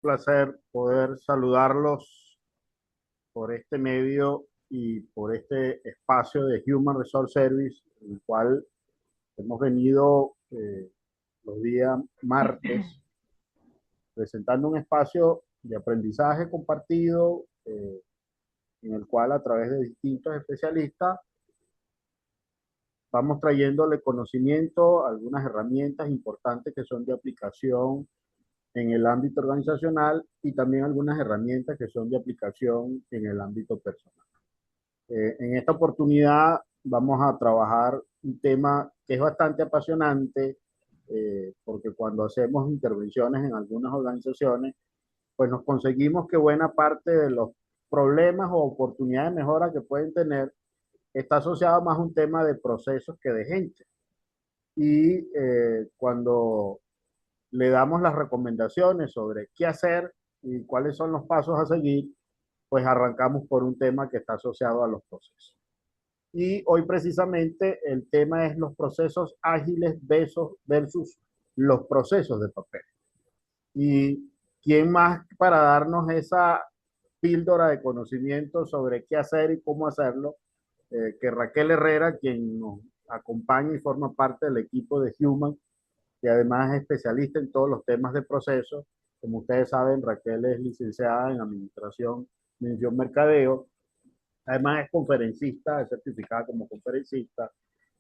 Placer poder saludarlos por este medio y por este espacio de Human Resource Service, en el cual hemos venido los días martes presentando un espacio de aprendizaje compartido, en el cual a través de distintos especialistas vamos trayéndole conocimiento, algunas herramientas importantes que son de aplicación en el ámbito organizacional y también algunas herramientas que son de aplicación en el ámbito personal. En esta oportunidad vamos a trabajar un tema que es bastante apasionante, porque cuando hacemos intervenciones en algunas organizaciones, pues nos conseguimos que buena parte de los problemas o oportunidades de mejora que pueden tener está asociado más a un tema de procesos que de gente. Y cuando le damos las recomendaciones sobre qué hacer y cuáles son los pasos a seguir, pues arrancamos por un tema que está asociado a los procesos. Y hoy precisamente el tema es los procesos ágiles versus los procesos de papel. ¿Y quién más para darnos esa píldora de conocimiento sobre qué hacer y cómo hacerlo, que Raquel Herrera, quien nos acompaña y forma parte del equipo de Human, y además es especialista en todos los temas de procesos? Como ustedes saben, Raquel es licenciada en Administración, Mención Mercadeo. Además es conferencista, es certificada como conferencista.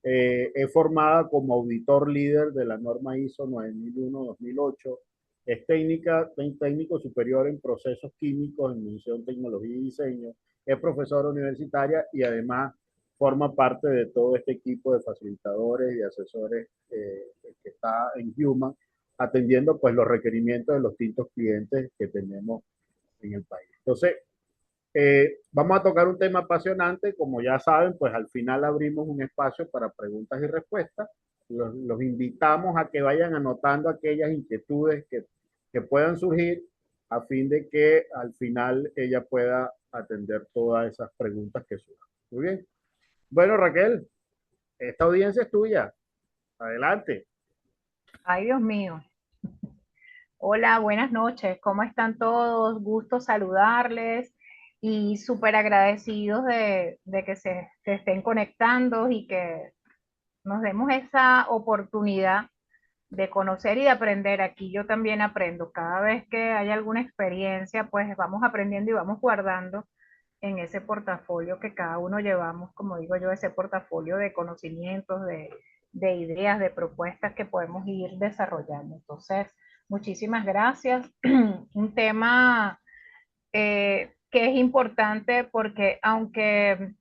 Es formada como auditor líder de la norma ISO 9001-2008. Es técnico superior en procesos químicos, en mención, tecnología y diseño. Es profesora universitaria y además forma parte de todo este equipo de facilitadores y asesores que está en Human, atendiendo pues los requerimientos de los distintos clientes que tenemos en el país. Entonces, vamos a tocar un tema apasionante. Como ya saben, pues al final abrimos un espacio para preguntas y respuestas. Los invitamos a que vayan anotando aquellas inquietudes que puedan surgir, a fin de que al final ella pueda atender todas esas preguntas que surjan. Muy bien. Bueno, Raquel, esta audiencia es tuya. Adelante. Ay, Dios mío. Hola, buenas noches. ¿Cómo están todos? Gusto saludarles y súper agradecidos de que se estén conectando y que nos demos esa oportunidad de conocer y de aprender. Aquí yo también aprendo. Cada vez que hay alguna experiencia, pues vamos aprendiendo y vamos guardando en ese portafolio que cada uno llevamos, como digo yo, ese portafolio de conocimientos, de ideas, de propuestas que podemos ir desarrollando. Entonces, muchísimas gracias. Un tema que es importante porque aunque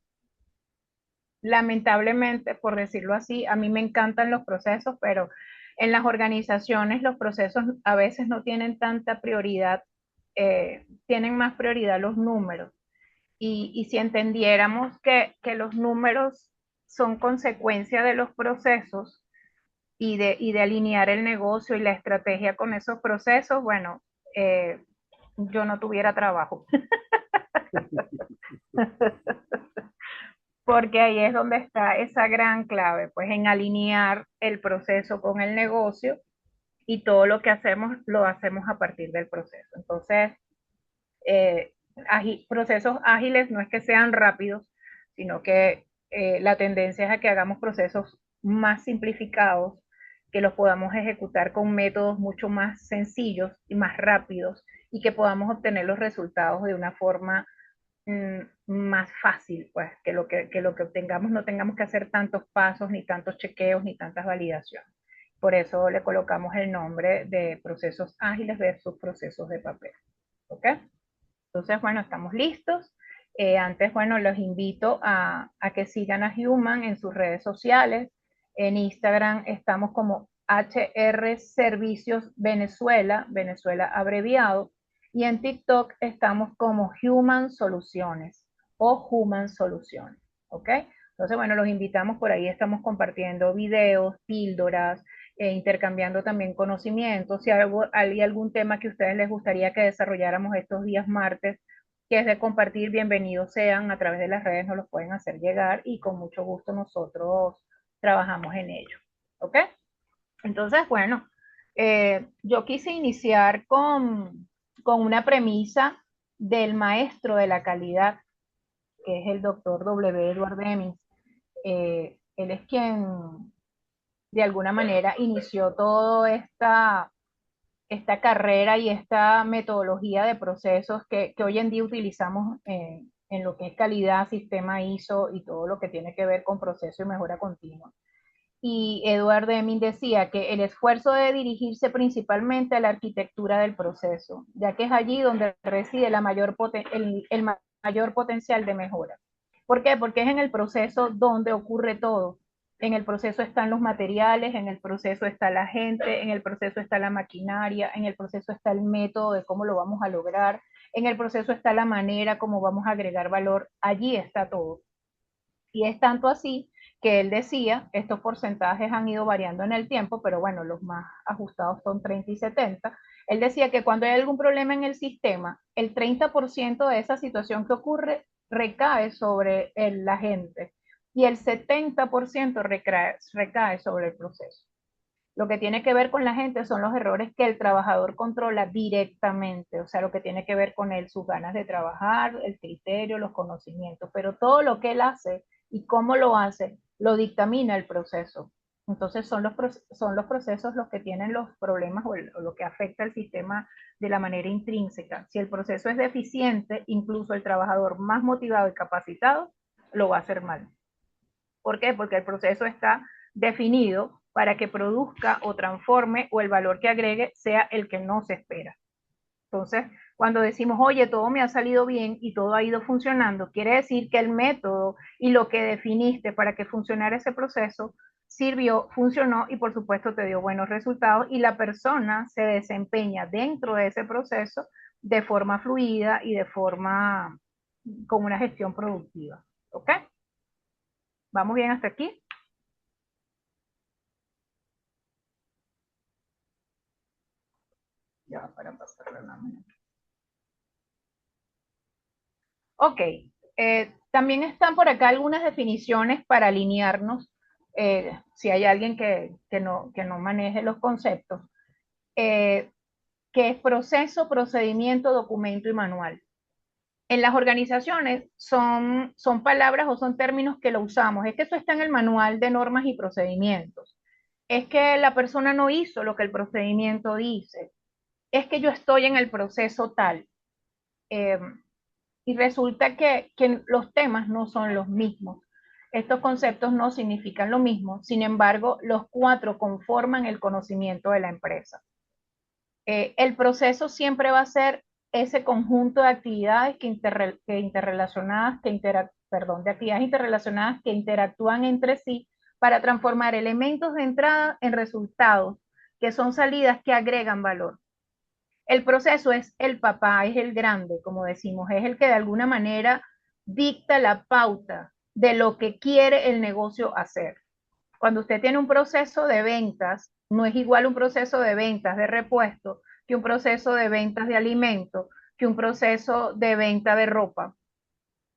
lamentablemente, por decirlo así, a mí me encantan los procesos, pero en las organizaciones los procesos a veces no tienen tanta prioridad, tienen más prioridad los números. Y si entendiéramos que los números son consecuencia de los procesos y de alinear el negocio y la estrategia con esos procesos, bueno, eh, yo no tuviera trabajo, porque ahí es donde está esa gran clave, pues en alinear el proceso con el negocio y todo lo que hacemos lo hacemos a partir del proceso. Entonces, procesos ágiles no es que sean rápidos, sino que la tendencia es a que hagamos procesos más simplificados, que los podamos ejecutar con métodos mucho más sencillos y más rápidos y que podamos obtener los resultados de una forma más fácil, pues que lo que obtengamos no tengamos que hacer tantos pasos, ni tantos chequeos, ni tantas validaciones. Por eso le colocamos el nombre de procesos ágiles versus procesos de papel. ¿Ok? Entonces, bueno, estamos listos. Antes, bueno, los invito a que sigan a Human en sus redes sociales. En Instagram estamos como HR Servicios Venezuela, Venezuela abreviado. Y en TikTok estamos como Human Soluciones o Human Soluciones. ¿Ok? Entonces, bueno, los invitamos por ahí. Estamos compartiendo videos, píldoras, intercambiando también conocimientos. Si hay algún tema que a ustedes les gustaría que desarrolláramos estos días martes, que es de compartir, bienvenidos sean, a través de las redes nos los pueden hacer llegar y con mucho gusto nosotros trabajamos en ello. ¿Ok? Entonces, bueno, yo quise iniciar con una premisa del maestro de la calidad, que es el doctor W. Edward Deming. Él es quien de alguna manera inició toda esta carrera y esta metodología de procesos que hoy en día utilizamos en lo que es calidad, sistema ISO y todo lo que tiene que ver con proceso y mejora continua. Y Edward Deming decía que el esfuerzo debe dirigirse principalmente a la arquitectura del proceso, ya que es allí donde reside el mayor potencial de mejora. ¿Por qué? Porque es en el proceso donde ocurre todo. En el proceso están los materiales, en el proceso está la gente, en el proceso está la maquinaria, en el proceso está el método de cómo lo vamos a lograr, en el proceso está la manera como vamos a agregar valor. Allí está todo. Y es tanto así que él decía, estos porcentajes han ido variando en el tiempo, pero bueno, los más ajustados son 30 y 70. Él decía que cuando hay algún problema en el sistema, el 30% de esa situación que ocurre recae sobre la gente y el 70% recae sobre el proceso. Lo que tiene que ver con la gente son los errores que el trabajador controla directamente, o sea, lo que tiene que ver con él, sus ganas de trabajar, el criterio, los conocimientos, pero todo lo que él hace y cómo lo hace, lo dictamina el proceso. Entonces son los procesos los que tienen los problemas o lo que afecta al sistema de la manera intrínseca. Si el proceso es deficiente, incluso el trabajador más motivado y capacitado lo va a hacer mal. ¿Por qué? Porque el proceso está definido para que produzca o transforme o el valor que agregue sea el que no se espera. Entonces, cuando decimos, oye, todo me ha salido bien y todo ha ido funcionando, quiere decir que el método y lo que definiste para que funcionara ese proceso sirvió, funcionó y por supuesto te dio buenos resultados y la persona se desempeña dentro de ese proceso de forma fluida y de forma con una gestión productiva. ¿Ok? ¿Vamos bien hasta aquí? Ya para pasar la lámina. Ok, también están por acá algunas definiciones para alinearnos, si hay alguien que no maneje los conceptos, eh, que es proceso, procedimiento, documento y manual. En las organizaciones son palabras o son términos que lo usamos, es que eso está en el manual de normas y procedimientos, es que la persona no hizo lo que el procedimiento dice, es que yo estoy en el proceso tal. Eh, y resulta que los temas no son los mismos. Estos conceptos no significan lo mismo, sin embargo, los cuatro conforman el conocimiento de la empresa. El proceso siempre va a ser ese conjunto de actividades de actividades interrelacionadas que interactúan entre sí para transformar elementos de entrada en resultados, que son salidas que agregan valor. El proceso es el papá, es el grande, como decimos, es el que de alguna manera dicta la pauta de lo que quiere el negocio hacer. Cuando usted tiene un proceso de ventas, no es igual un proceso de ventas de repuesto que un proceso de ventas de alimentos, que un proceso de venta de ropa.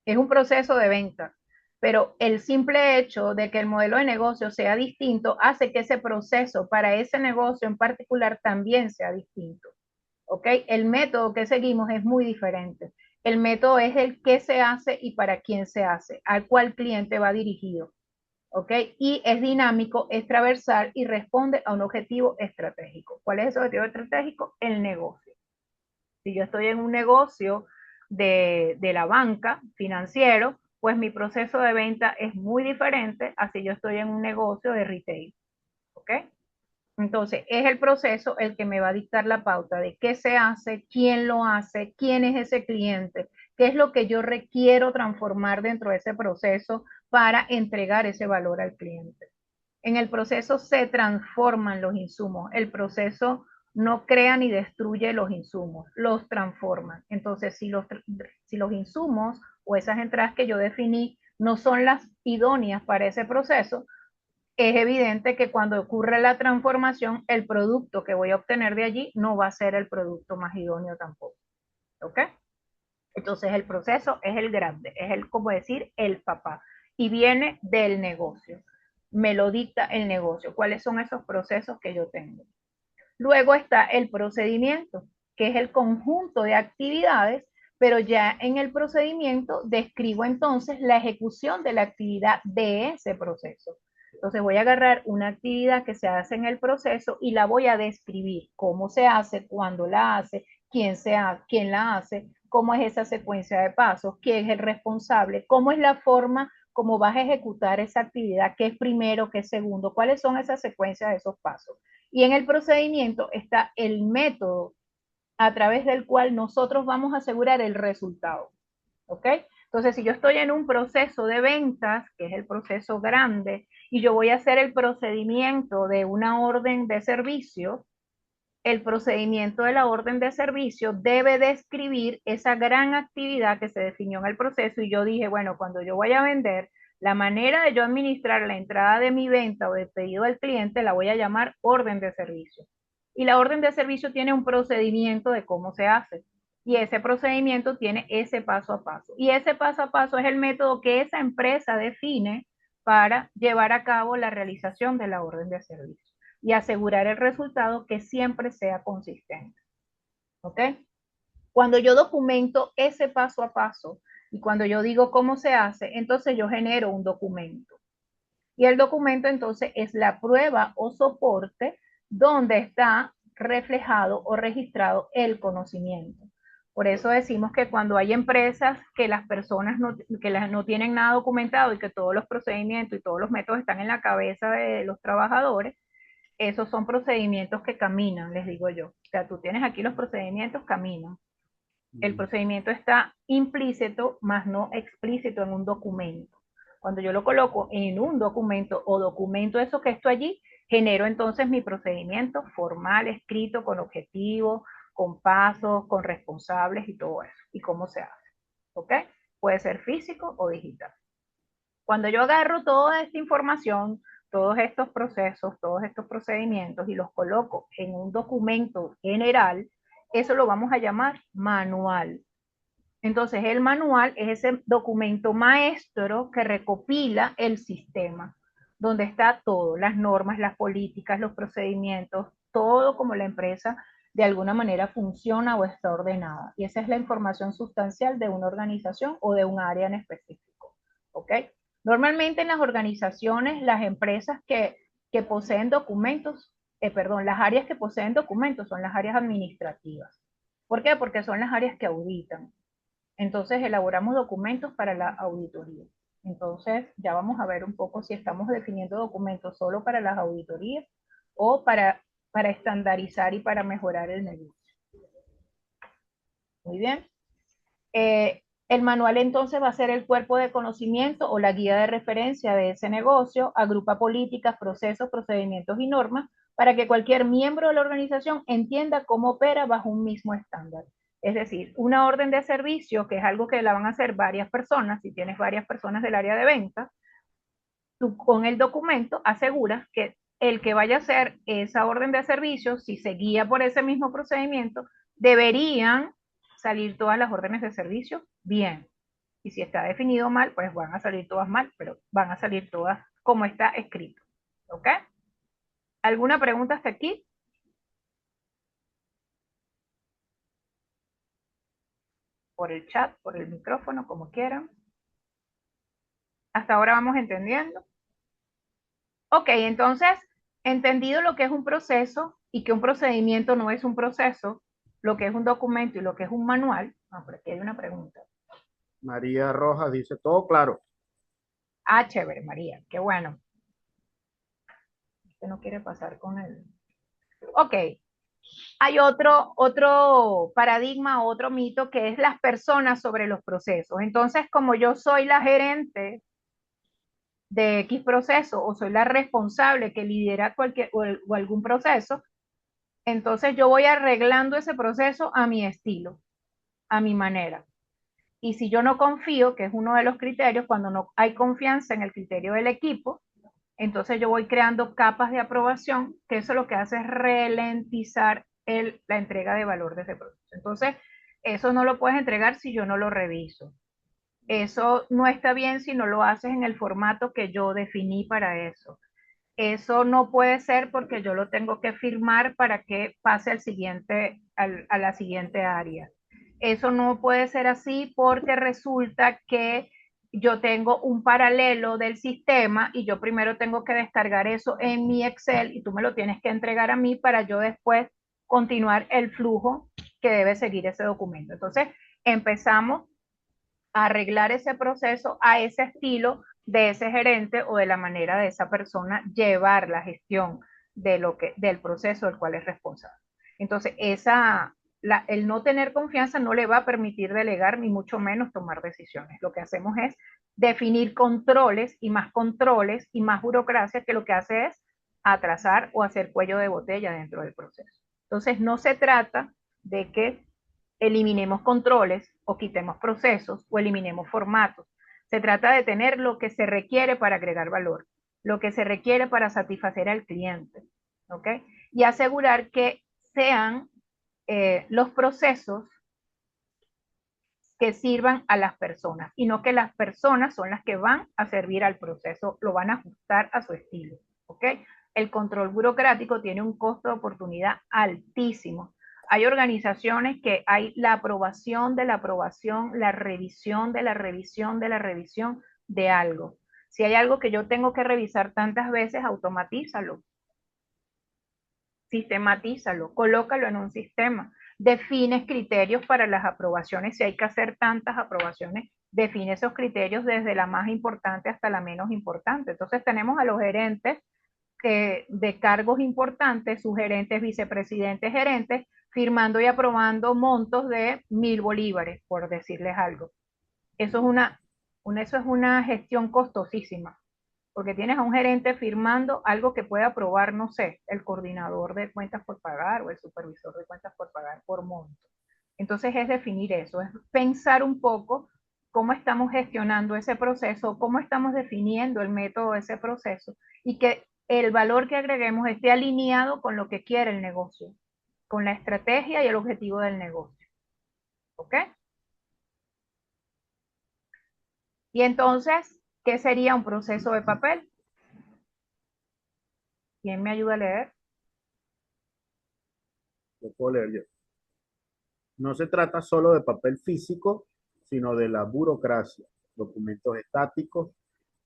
Es un proceso de venta, pero el simple hecho de que el modelo de negocio sea distinto hace que ese proceso para ese negocio en particular también sea distinto. ¿Ok? El método que seguimos es muy diferente. El método es el qué se hace y para quién se hace, al cual cliente va dirigido. ¿Ok? Y es dinámico, es transversal y responde a un objetivo estratégico. ¿Cuál es ese objetivo estratégico? El negocio. Si yo estoy en un negocio de la banca financiero, pues mi proceso de venta es muy diferente a si yo estoy en un negocio de retail. ¿Ok? Entonces, es el proceso el que me va a dictar la pauta de qué se hace, quién es ese cliente, qué es lo que yo requiero transformar dentro de ese proceso para entregar ese valor al cliente. En el proceso se transforman los insumos. El proceso no crea ni destruye los insumos, los transforman. Entonces, si los insumos o esas entradas que yo definí no son las idóneas para ese proceso, es evidente que cuando ocurre la transformación, el producto que voy a obtener de allí no va a ser el producto más idóneo tampoco. ¿Ok? Entonces el proceso es el grande, es el, como decir, el papá. Y viene del negocio. Me lo dicta el negocio. ¿Cuáles son esos procesos que yo tengo? Luego está el procedimiento, que es el conjunto de actividades, pero ya en el procedimiento describo entonces la ejecución de la actividad de ese proceso. Entonces voy a agarrar una actividad que se hace en el proceso y la voy a describir, cómo se hace, cuándo la hace, quién la hace, cómo es esa secuencia de pasos, quién es el responsable, cómo es la forma cómo vas a ejecutar esa actividad, qué es primero, qué es segundo, cuáles son esas secuencias de esos pasos. Y en el procedimiento está el método a través del cual nosotros vamos a asegurar el resultado. ¿Ok? Entonces, si yo estoy en un proceso de ventas, que es el proceso grande, y yo voy a hacer el procedimiento de una orden de servicio, el procedimiento de la orden de servicio debe describir esa gran actividad que se definió en el proceso y yo dije, bueno, cuando yo voy a vender, la manera de yo administrar la entrada de mi venta o de pedido al cliente la voy a llamar orden de servicio. Y la orden de servicio tiene un procedimiento de cómo se hace. Y ese procedimiento tiene ese paso a paso. Y ese paso a paso es el método que esa empresa define para llevar a cabo la realización de la orden de servicio y asegurar el resultado que siempre sea consistente. ¿Ok? Cuando yo documento ese paso a paso y cuando yo digo cómo se hace, entonces yo genero un documento. Y el documento entonces es la prueba o soporte donde está reflejado o registrado el conocimiento. Por eso decimos que cuando hay empresas que las personas no tienen nada documentado y que todos los procedimientos y todos los métodos están en la cabeza de los trabajadores, esos son procedimientos que caminan, les digo yo. O sea, tú tienes aquí los procedimientos, caminan. El procedimiento está implícito, más no explícito en un documento. Cuando yo lo coloco en un documento o documento eso que estoy allí, genero entonces mi procedimiento formal, escrito, con objetivo, con pasos, con responsables y todo eso. Y cómo se hace. ¿Ok? Puede ser físico o digital. Cuando yo agarro toda esta información, todos estos procesos, todos estos procedimientos y los coloco en un documento general, eso lo vamos a llamar manual. Entonces, el manual es ese documento maestro que recopila el sistema, donde está todo, las normas, las políticas, los procedimientos, todo como la empresa de alguna manera funciona o está ordenada. Y esa es la información sustancial de una organización o de un área en específico. ¿Ok? Normalmente en las organizaciones, las empresas que poseen documentos, las áreas que poseen documentos son las áreas administrativas. ¿Por qué? Porque son las áreas que auditan. Entonces elaboramos documentos para la auditoría. Entonces ya vamos a ver un poco si estamos definiendo documentos solo para las auditorías o para estandarizar y para mejorar el negocio. Muy bien. El manual entonces va a ser el cuerpo de conocimiento o la guía de referencia de ese negocio, agrupa políticas, procesos, procedimientos y normas para que cualquier miembro de la organización entienda cómo opera bajo un mismo estándar. Es decir, una orden de servicio, que es algo que la van a hacer varias personas, si tienes varias personas del área de venta, tú con el documento aseguras que el que vaya a hacer esa orden de servicio, si se guía por ese mismo procedimiento, deberían salir todas las órdenes de servicio bien. Y si está definido mal, pues van a salir todas mal, pero van a salir todas como está escrito. ¿Ok? ¿Alguna pregunta hasta aquí? Por el chat, por el micrófono, como quieran. Hasta ahora vamos entendiendo. Ok, entonces, entendido lo que es un proceso y que un procedimiento no es un proceso, lo que es un documento y lo que es un manual. Ah, por aquí hay una pregunta. María Rojas dice, todo claro. Ah, chévere, María, qué bueno. Usted no quiere pasar con él. Ok, hay otro paradigma, otro mito que es las personas sobre los procesos. Entonces, como yo soy la gerente de X proceso o soy la responsable que lidera cualquier o algún proceso, entonces yo voy arreglando ese proceso a mi estilo, a mi manera. Y si yo no confío, que es uno de los criterios, cuando no hay confianza en el criterio del equipo, entonces yo voy creando capas de aprobación, que eso lo que hace es ralentizar la entrega de valor de ese proceso. Entonces, eso no lo puedes entregar si yo no lo reviso. Eso no está bien si no lo haces en el formato que yo definí para eso. eso no puede ser porque yo lo tengo que firmar para que pase al siguiente, a la siguiente área. Eso no puede ser así porque resulta que yo tengo un paralelo del sistema y yo primero tengo que descargar eso en mi Excel y tú me lo tienes que entregar a mí para yo después continuar el flujo que debe seguir ese documento. Entonces, empezamos a arreglar ese proceso a ese estilo de ese gerente o de la manera de esa persona llevar la gestión del proceso del cual es responsable. Entonces, el no tener confianza no le va a permitir delegar ni mucho menos tomar decisiones. Lo que hacemos es definir controles y más burocracia que lo que hace es atrasar o hacer cuello de botella dentro del proceso. Entonces, no se trata de que eliminemos controles o quitemos procesos o eliminemos formatos. Se trata de tener lo que se requiere para agregar valor, lo que se requiere para satisfacer al cliente, ¿ok? Y asegurar que sean los procesos que sirvan a las personas y no que las personas son las que van a servir al proceso, lo van a ajustar a su estilo, ¿ok? El control burocrático tiene un costo de oportunidad altísimo. Hay organizaciones que hay la aprobación de la aprobación, la revisión de la revisión de la revisión de algo. Si hay algo que yo tengo que revisar tantas veces, automatízalo, sistematízalo, colócalo en un sistema, defines criterios para las aprobaciones, si hay que hacer tantas aprobaciones, define esos criterios desde la más importante hasta la menos importante. Entonces tenemos a los gerentes de cargos importantes, sus gerentes, vicepresidentes, gerentes, firmando y aprobando montos de 1.000 bolívares, por decirles algo. Eso es eso es una gestión costosísima porque tienes a un gerente firmando algo que puede aprobar, no sé, el coordinador de cuentas por pagar o el supervisor de cuentas por pagar por monto. Entonces es definir eso, es pensar un poco cómo estamos gestionando ese proceso, cómo estamos definiendo el método de ese proceso y que el valor que agreguemos esté alineado con lo que quiere el negocio, con la estrategia y el objetivo del negocio. ¿Ok? Y entonces, ¿qué sería un proceso de papel? ¿Quién me ayuda a leer? Lo puedo leer yo. No se trata solo de papel físico, sino de la burocracia, documentos estáticos,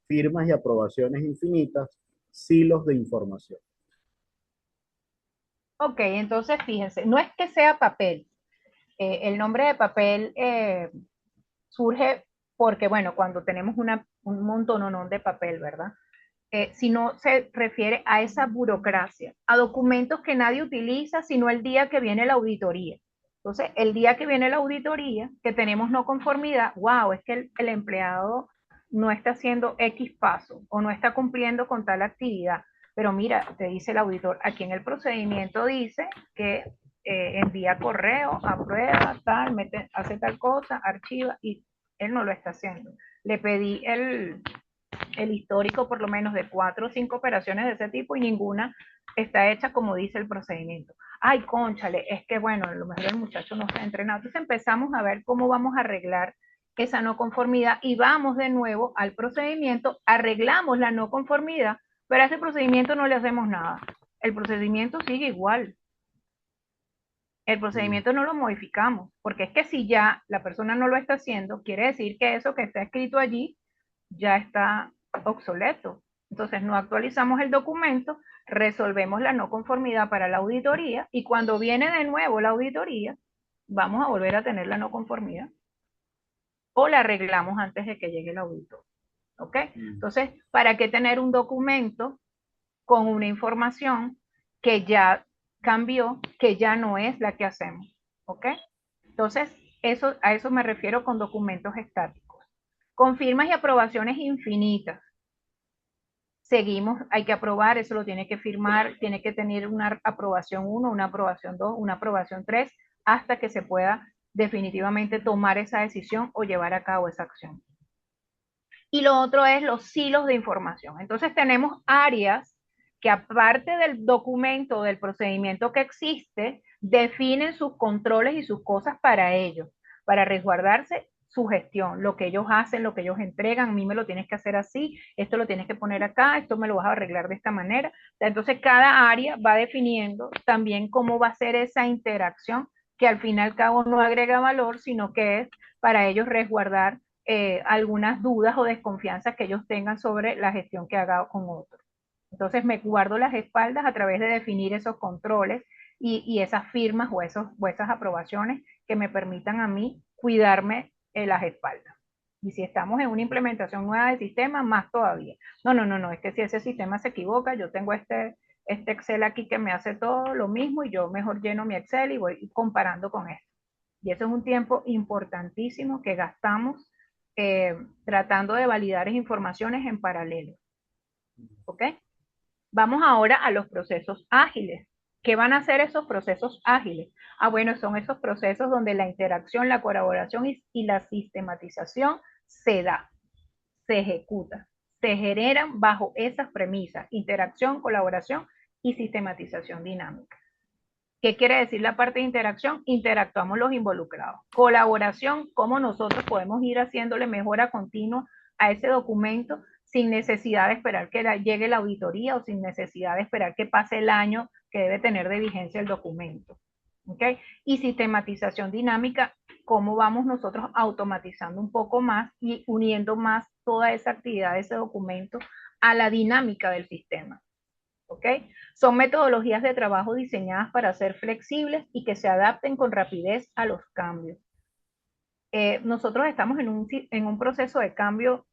firmas y aprobaciones infinitas, silos de información. Ok, entonces fíjense, no es que sea papel. El nombre de papel surge porque, bueno, cuando tenemos un montón de papel, ¿verdad? Sino se refiere a esa burocracia, a documentos que nadie utiliza, sino el día que viene la auditoría. Entonces, el día que viene la auditoría, que tenemos no conformidad, wow, es que el empleado no está haciendo X paso o no está cumpliendo con tal actividad. Pero mira, te dice el auditor, aquí en el procedimiento dice que envía correo, aprueba, tal, hace tal cosa, archiva, y él no lo está haciendo. Le pedí el histórico por lo menos de 4 o 5 operaciones de ese tipo y ninguna está hecha como dice el procedimiento. Ay, cónchale, es que bueno, a lo mejor el muchacho no está entrenado. Entonces empezamos a ver cómo vamos a arreglar esa no conformidad y vamos de nuevo al procedimiento, arreglamos la no conformidad, pero a ese procedimiento no le hacemos nada. El procedimiento sigue igual. El Mm. procedimiento no lo modificamos, porque es que si ya la persona no lo está haciendo, quiere decir que eso que está escrito allí ya está obsoleto. Entonces no actualizamos el documento, resolvemos la no conformidad para la auditoría y cuando viene de nuevo la auditoría, vamos a volver a tener la no conformidad o la arreglamos antes de que llegue el auditor. ¿Ok? Mm. Entonces, ¿para qué tener un documento con una información que ya cambió, que ya no es la que hacemos? ¿Ok? Entonces, a eso me refiero con documentos estáticos. Con firmas y aprobaciones infinitas. Seguimos, hay que aprobar, eso lo tiene que firmar, tiene que tener una aprobación 1, una aprobación 2, una aprobación 3, hasta que se pueda definitivamente tomar esa decisión o llevar a cabo esa acción. Y lo otro es los silos de información. Entonces tenemos áreas que aparte del documento o del procedimiento que existe, definen sus controles y sus cosas para ello, para resguardarse su gestión, lo que ellos hacen, lo que ellos entregan, a mí me lo tienes que hacer así, esto lo tienes que poner acá, esto me lo vas a arreglar de esta manera. Entonces cada área va definiendo también cómo va a ser esa interacción, que al fin y al cabo no agrega valor, sino que es para ellos resguardar algunas dudas o desconfianzas que ellos tengan sobre la gestión que haga con otros. Entonces me guardo las espaldas a través de definir esos controles y esas firmas o esas aprobaciones que me permitan a mí cuidarme las espaldas. Y si estamos en una implementación nueva de sistema, más todavía. No, es que si ese sistema se equivoca, yo tengo este Excel aquí que me hace todo lo mismo y yo mejor lleno mi Excel y voy comparando con esto. Y eso es un tiempo importantísimo que gastamos tratando de validar informaciones en paralelo. ¿Ok? Vamos ahora a los procesos ágiles. ¿Qué van a hacer esos procesos ágiles? Bueno, son esos procesos donde la interacción, la colaboración y la sistematización se da, se ejecuta, se generan bajo esas premisas: interacción, colaboración y sistematización dinámica. ¿Qué quiere decir la parte de interacción? Interactuamos los involucrados. Colaboración, cómo nosotros podemos ir haciéndole mejora continua a ese documento sin necesidad de esperar que llegue la auditoría o sin necesidad de esperar que pase el año que debe tener de vigencia el documento. ¿Okay? Y sistematización dinámica, cómo vamos nosotros automatizando un poco más y uniendo más toda esa actividad de ese documento a la dinámica del sistema. ¿Ok? Son metodologías de trabajo diseñadas para ser flexibles y que se adapten con rapidez a los cambios. Nosotros estamos en un proceso de cambio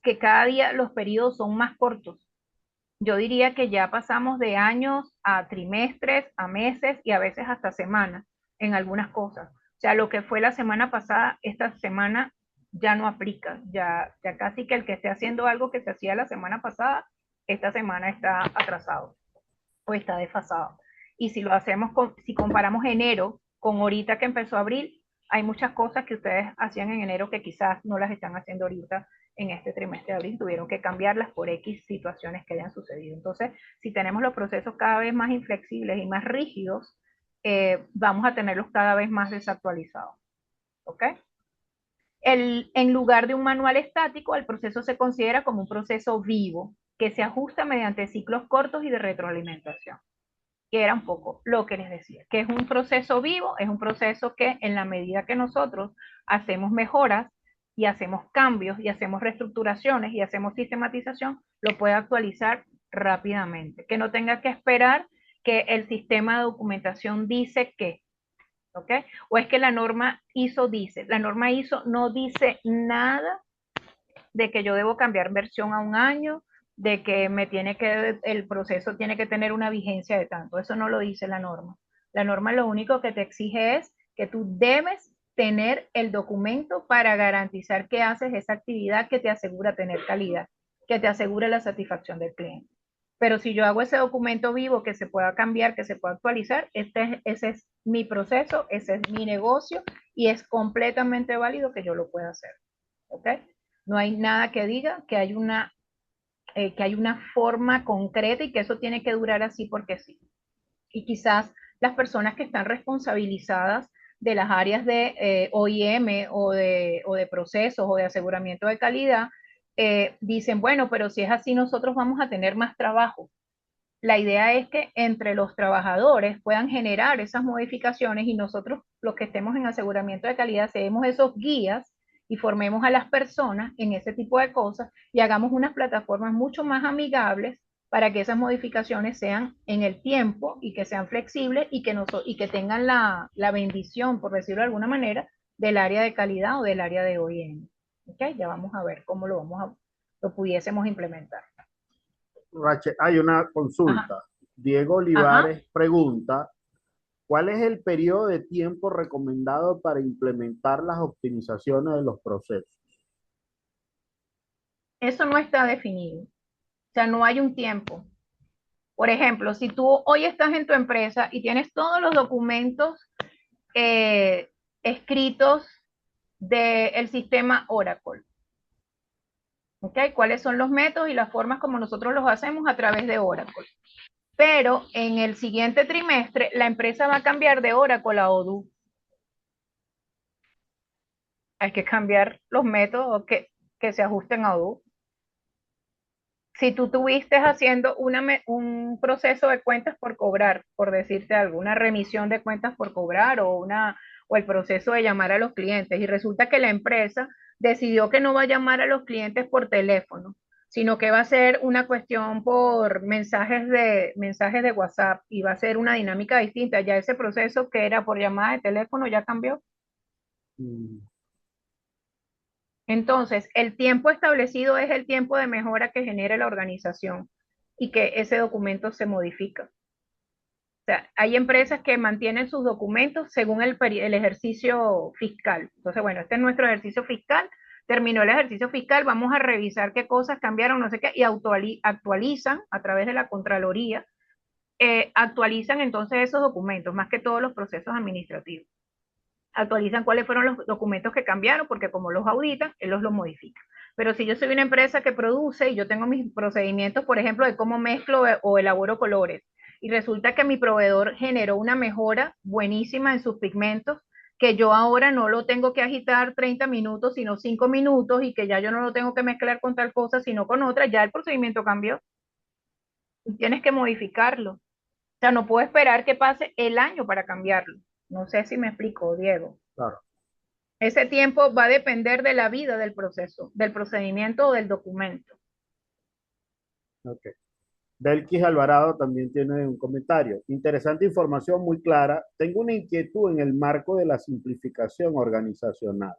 que cada día los periodos son más cortos. Yo diría que ya pasamos de años a trimestres, a meses y a veces hasta semanas en algunas cosas. O sea, lo que fue la semana pasada, esta semana ya no aplica. Ya casi que el que esté haciendo algo que se hacía la semana pasada, esta semana está atrasado o está desfasado. Y si lo hacemos, si comparamos enero con ahorita que empezó abril, hay muchas cosas que ustedes hacían en enero que quizás no las están haciendo ahorita en este trimestre de abril, tuvieron que cambiarlas por X situaciones que hayan sucedido. Entonces, si tenemos los procesos cada vez más inflexibles y más rígidos, vamos a tenerlos cada vez más desactualizados. ¿Ok? En lugar de un manual estático, el proceso se considera como un proceso vivo que se ajusta mediante ciclos cortos y de retroalimentación, que era un poco lo que les decía, que es un proceso vivo, es un proceso que en la medida que nosotros hacemos mejoras y hacemos cambios y hacemos reestructuraciones y hacemos sistematización, lo puede actualizar rápidamente, que no tenga que esperar que el sistema de documentación dice que, ¿ok? O es que la norma ISO dice, la norma ISO no dice nada de que yo debo cambiar versión a un año, de que el proceso tiene que tener una vigencia de tanto. Eso no lo dice la norma. La norma lo único que te exige es que tú debes tener el documento para garantizar que haces esa actividad que te asegura tener calidad, que te asegura la satisfacción del cliente. Pero si yo hago ese documento vivo que se pueda cambiar, que se pueda actualizar, ese es mi proceso, ese es mi negocio y es completamente válido que yo lo pueda hacer. ¿Ok? No hay nada que diga que hay una forma concreta y que eso tiene que durar así porque sí. Y quizás las personas que están responsabilizadas de las áreas de OIM o de procesos o de aseguramiento de calidad dicen, bueno, pero si es así nosotros vamos a tener más trabajo. La idea es que entre los trabajadores puedan generar esas modificaciones y nosotros, los que estemos en aseguramiento de calidad, seamos esos guías y formemos a las personas en ese tipo de cosas y hagamos unas plataformas mucho más amigables para que esas modificaciones sean en el tiempo y que sean flexibles y que tengan la bendición, por decirlo de alguna manera, del área de calidad o del área de OIM. ¿Okay? Ya vamos a ver cómo lo pudiésemos implementar. Rachel, hay una Ajá. consulta. Diego Ajá. Olivares pregunta, ¿cuál es el periodo de tiempo recomendado para implementar las optimizaciones de los procesos? Eso no está definido. O sea, no hay un tiempo. Por ejemplo, si tú hoy estás en tu empresa y tienes todos los documentos eh, escritos del sistema Oracle, ¿ok? ¿Cuáles son los métodos y las formas como nosotros los hacemos a través de Oracle? Pero en el siguiente trimestre la empresa va a cambiar de Oracle a Odoo. hay que cambiar los métodos que se ajusten a Odoo. Si tú tuviste haciendo un proceso de cuentas por cobrar, por decirte algo, una remisión de cuentas por cobrar o el proceso de llamar a los clientes y resulta que la empresa decidió que no va a llamar a los clientes por teléfono, sino que va a ser una cuestión por mensajes de WhatsApp y va a ser una dinámica distinta. Ya ese proceso que era por llamada de teléfono ya cambió. Mm, Entonces, el tiempo establecido es el tiempo de mejora que genere la organización y que ese documento se modifica. O sea, hay empresas que mantienen sus documentos según el ejercicio fiscal. Entonces, bueno, este es nuestro ejercicio fiscal. Terminó el ejercicio fiscal, vamos a revisar qué cosas cambiaron, no sé qué, y actualizan a través de la Contraloría, actualizan entonces esos documentos, más que todos los procesos administrativos. Actualizan cuáles fueron los documentos que cambiaron, porque como los auditan, él los modifica. Pero si yo soy una empresa que produce y yo tengo mis procedimientos, por ejemplo, de cómo mezclo o elaboro colores, y resulta que mi proveedor generó una mejora buenísima en sus pigmentos, que yo ahora no lo tengo que agitar 30 minutos, sino 5 minutos, y que ya yo no lo tengo que mezclar con tal cosa, sino con otra, ya el procedimiento cambió. Y tienes que modificarlo. O sea, no puedo esperar que pase el año para cambiarlo. No sé si me explico, Diego. claro, Ese tiempo va a depender de la vida del proceso, del procedimiento o del documento. ok. Belkis Alvarado también tiene un comentario. Interesante información, muy clara. Tengo una inquietud en el marco de la simplificación organizacional.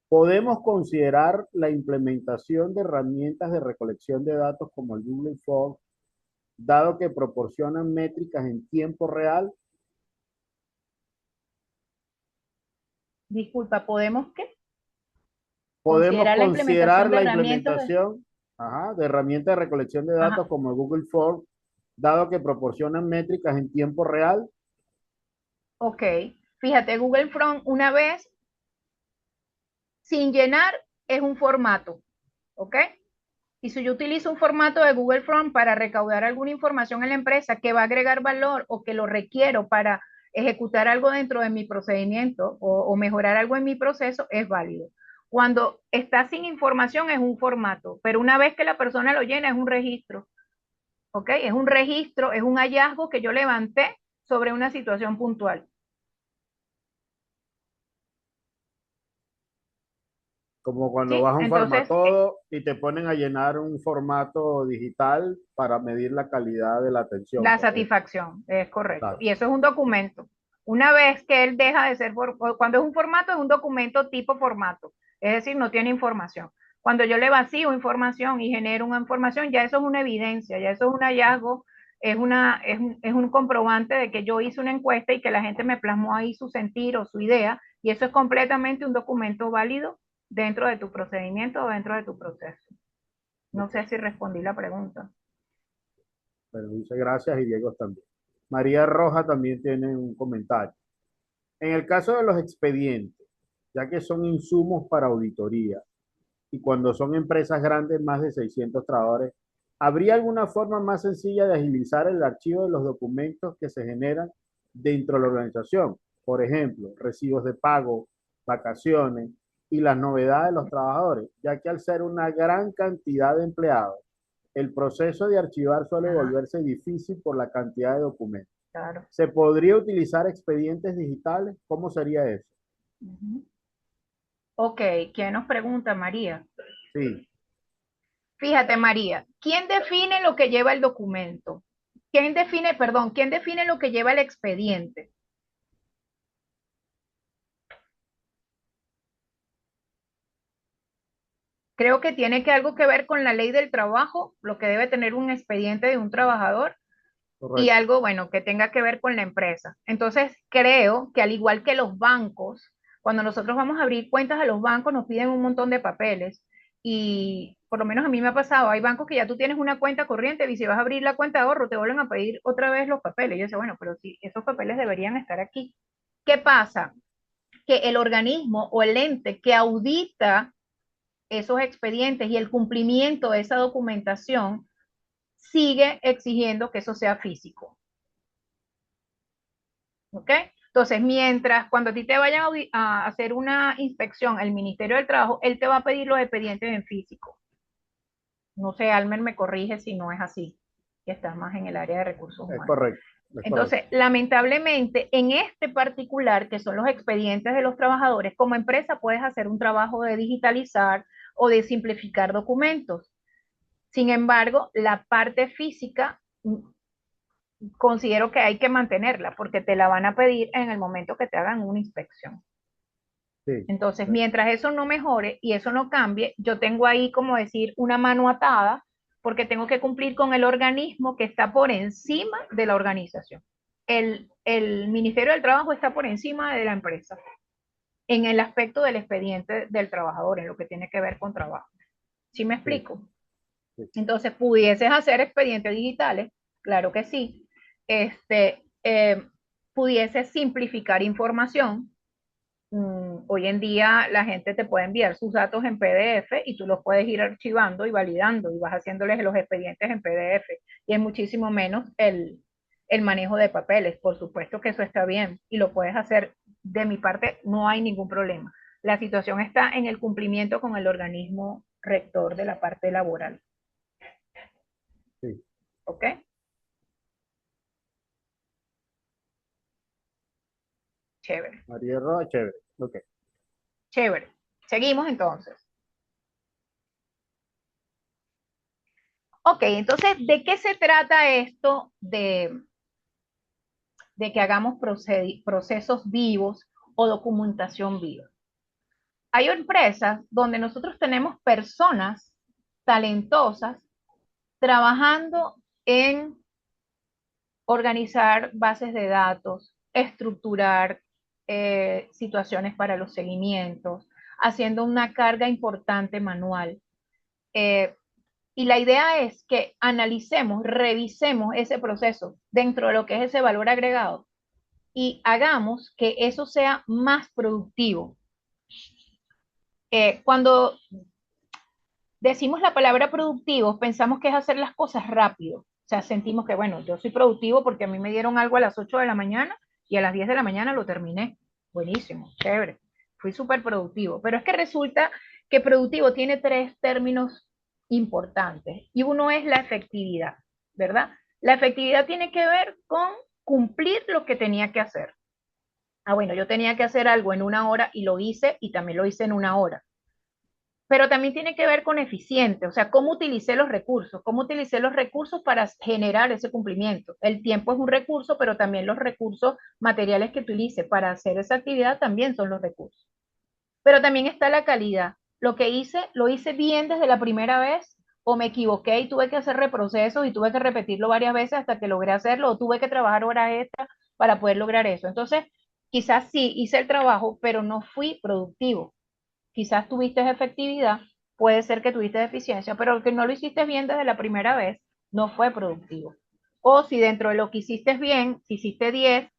¿Podemos considerar la implementación de herramientas de recolección de datos como el Google Form, dado que proporcionan métricas en tiempo real? Disculpa, ¿podemos qué? ¿Podemos Considerar la considerar implementación de la herramientas implementación, de herramientas de recolección de datos Ajá, como el Google Form, dado que proporcionan métricas en tiempo real? ok. Fíjate, Google Form una vez sin llenar es un formato, ¿ok? Y si yo utilizo un formato de Google Form para recaudar alguna información en la empresa que va a agregar valor o que lo requiero para ejecutar algo dentro de mi procedimiento o mejorar algo en mi proceso, es válido. Cuando está sin información es un formato, pero una vez que la persona lo llena es un registro, ¿ok? Es un registro, es un hallazgo que yo levanté sobre una situación puntual. Como cuando ¿Sí? vas a un Entonces, Farmatodo y te ponen a llenar un formato digital para medir la calidad de la atención, la por ejemplo. satisfacción, es correcto. Claro, Y eso es un documento. Una vez que él deja de ser, cuando es un formato, es un documento tipo formato, es decir, no tiene información. Cuando yo le vacío información y genero una información, ya eso es una evidencia, ya eso es un hallazgo, es un comprobante de que yo hice una encuesta y que la gente me plasmó ahí su sentir o su idea, y eso es completamente un documento válido dentro de tu procedimiento o dentro de tu proceso. No ok. sé si respondí la pregunta. Pero dice gracias y Diego también. María Roja también tiene un comentario. En el caso de los expedientes, ya que son insumos para auditoría y cuando son empresas grandes, más de 600 trabajadores, ¿habría alguna forma más sencilla de agilizar el archivo de los documentos que se generan dentro de la organización? Por ejemplo, recibos de pago, vacaciones y las novedades de los trabajadores, ya que al ser una gran cantidad de empleados, el proceso de archivar suele Ah, volverse difícil por la cantidad de documentos. claro. ¿Se podría utilizar expedientes digitales? ¿Cómo sería eso? Ujú. Ok, ¿quién nos pregunta, María? Sí, Fíjate, María, ¿quién define lo que lleva el documento? ¿Quién define lo que lleva el expediente? Creo que tiene que algo que ver con la ley del trabajo, lo que debe tener un expediente de un trabajador y correcto. algo, bueno, que tenga que ver con la empresa. Entonces, creo que al igual que los bancos, cuando nosotros vamos a abrir cuentas a los bancos, nos piden un montón de papeles. Y por lo menos a mí me ha pasado, hay bancos que ya tú tienes una cuenta corriente y si vas a abrir la cuenta de ahorro, te vuelven a pedir otra vez los papeles. Yo sé, bueno, pero sí, esos papeles deberían estar aquí. ¿Qué pasa? Que el organismo o el ente que audita esos expedientes y el cumplimiento de esa documentación sigue exigiendo que eso sea físico. ¿Ok? Entonces, mientras cuando a ti te vayan a hacer una inspección el Ministerio del Trabajo, él te va a pedir los expedientes en físico. No sé, Almer me corrige si no es así, que está más en el área de recursos Es humanos. correcto, es correcto. Entonces, lamentablemente, en este particular, que son los expedientes de los trabajadores, como empresa puedes hacer un trabajo de digitalizar o de simplificar documentos. Sin embargo, la parte física considero que hay que mantenerla porque te la van a pedir en el momento que te hagan una inspección. Sí, Entonces, correcto. mientras eso no mejore y eso no cambie, yo tengo ahí, como decir, una mano atada porque tengo que cumplir con el organismo que está por encima de la organización. El Ministerio del Trabajo está por encima de la empresa en el aspecto del expediente del trabajador, en lo que tiene que ver con trabajo. ¿Sí me Sí, explico? sí. Entonces, ¿pudieses hacer expedientes digitales? Claro que sí. Pudieses simplificar información. Hoy en día la gente te puede enviar sus datos en PDF y tú los puedes ir archivando y validando y vas haciéndoles los expedientes en PDF y es muchísimo menos el manejo de papeles. Por supuesto que eso está bien y lo puedes hacer de mi parte, no hay ningún problema. La situación está en el cumplimiento con el organismo rector de la parte laboral. Sí. ¿Ok? Chévere, María Roa, chévere. Ok. chévere. Seguimos entonces. Ok, entonces, ¿de qué se trata esto de que hagamos procesos vivos o documentación viva? Hay empresas donde nosotros tenemos personas talentosas trabajando en organizar bases de datos, estructurar situaciones para los seguimientos, haciendo una carga importante manual. Eh, y la idea es que analicemos, revisemos ese proceso dentro de lo que es ese valor agregado y hagamos que eso sea más productivo. Cuando decimos la palabra productivo, pensamos que es hacer las cosas rápido. O sea, sentimos que, bueno, yo soy productivo porque a mí me dieron algo a las 8 de la mañana y a las 10 de la mañana lo terminé. Buenísimo, chévere. Fui súper productivo. Pero es que resulta que productivo tiene tres términos importantes y uno es la efectividad, ¿verdad? La efectividad tiene que ver con cumplir lo que tenía que hacer. Ah, bueno, yo tenía que hacer algo en una hora y lo hice y también lo hice en una hora. Pero también tiene que ver con eficiente, o sea, cómo utilicé los recursos para generar ese cumplimiento. El tiempo es un recurso, pero también los recursos materiales que utilice para hacer esa actividad también son los recursos. Pero también está la calidad. Lo que hice, lo hice bien desde la primera vez o me equivoqué y tuve que hacer reprocesos y tuve que repetirlo varias veces hasta que logré hacerlo o tuve que trabajar horas extras para poder lograr eso. Entonces, quizás sí hice el trabajo, pero no fui productivo. Quizás tuviste efectividad, puede ser que tuviste eficiencia, pero que no lo hiciste bien desde la primera vez, no fue productivo. O si dentro de lo que hiciste bien, si hiciste 10,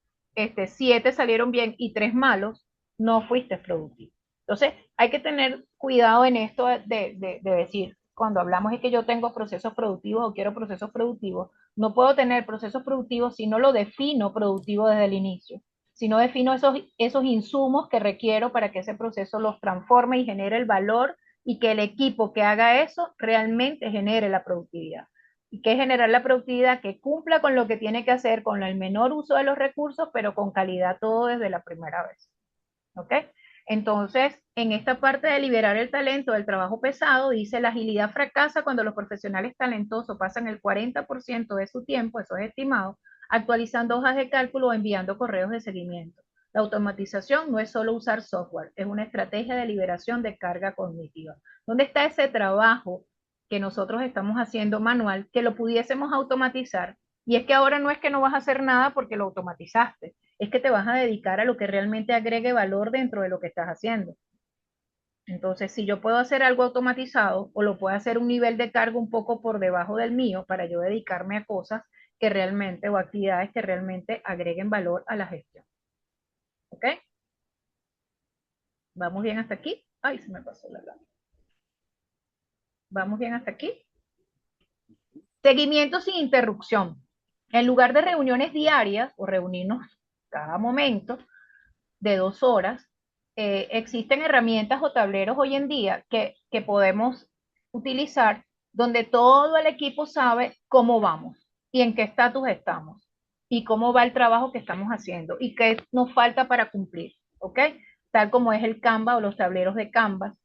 7 salieron bien y 3 malos, no fuiste productivo. Entonces, hay que tener cuidado en esto de decir, cuando hablamos de que yo tengo procesos productivos o quiero procesos productivos, no puedo tener procesos productivos si no lo defino productivo desde el inicio, si no defino esos insumos que requiero para que ese proceso los transforme y genere el valor y que el equipo que haga eso realmente genere la productividad. ¿Y qué es generar la productividad? Que cumpla con lo que tiene que hacer con el menor uso de los recursos, pero con calidad todo desde la primera vez. ¿Ok? Entonces, en esta parte de liberar el talento del trabajo pesado, dice la agilidad fracasa cuando los profesionales talentosos pasan el 40% de su tiempo, eso es estimado, actualizando hojas de cálculo o enviando correos de seguimiento. La automatización no es solo usar software, es una estrategia de liberación de carga cognitiva. ¿Dónde está ese trabajo que nosotros estamos haciendo manual que lo pudiésemos automatizar? Y es que ahora no es que no vas a hacer nada porque lo automatizaste, es que te vas a dedicar a lo que realmente agregue valor dentro de lo que estás haciendo. Entonces, si yo puedo hacer algo automatizado o lo puedo hacer un nivel de cargo un poco por debajo del mío para yo dedicarme a cosas que realmente o actividades que realmente agreguen valor a la gestión. ¿Ok? ¿Vamos bien hasta aquí? Ay, se me pasó la lápiz. ¿Vamos bien hasta aquí? Seguimiento sin interrupción. En lugar de reuniones diarias o reunirnos cada momento de 2 horas. Existen herramientas o tableros hoy en día que podemos utilizar donde todo el equipo sabe cómo vamos y en qué estatus estamos y cómo va el trabajo que estamos haciendo y qué nos falta para cumplir, ¿ok? Tal como es el Canva o los tableros de Canva.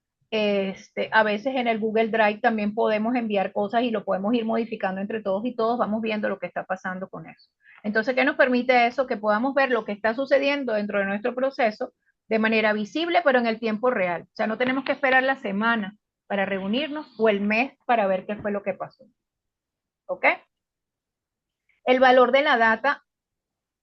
A veces en el Google Drive también podemos enviar cosas y lo podemos ir modificando entre todos y todos vamos viendo lo que está pasando con eso. Entonces, ¿qué nos permite eso? Que podamos ver lo que está sucediendo dentro de nuestro proceso de manera visible, pero en el tiempo real. O sea, no tenemos que esperar la semana para reunirnos o el mes para ver qué fue lo que pasó. ¿Ok? El valor de la data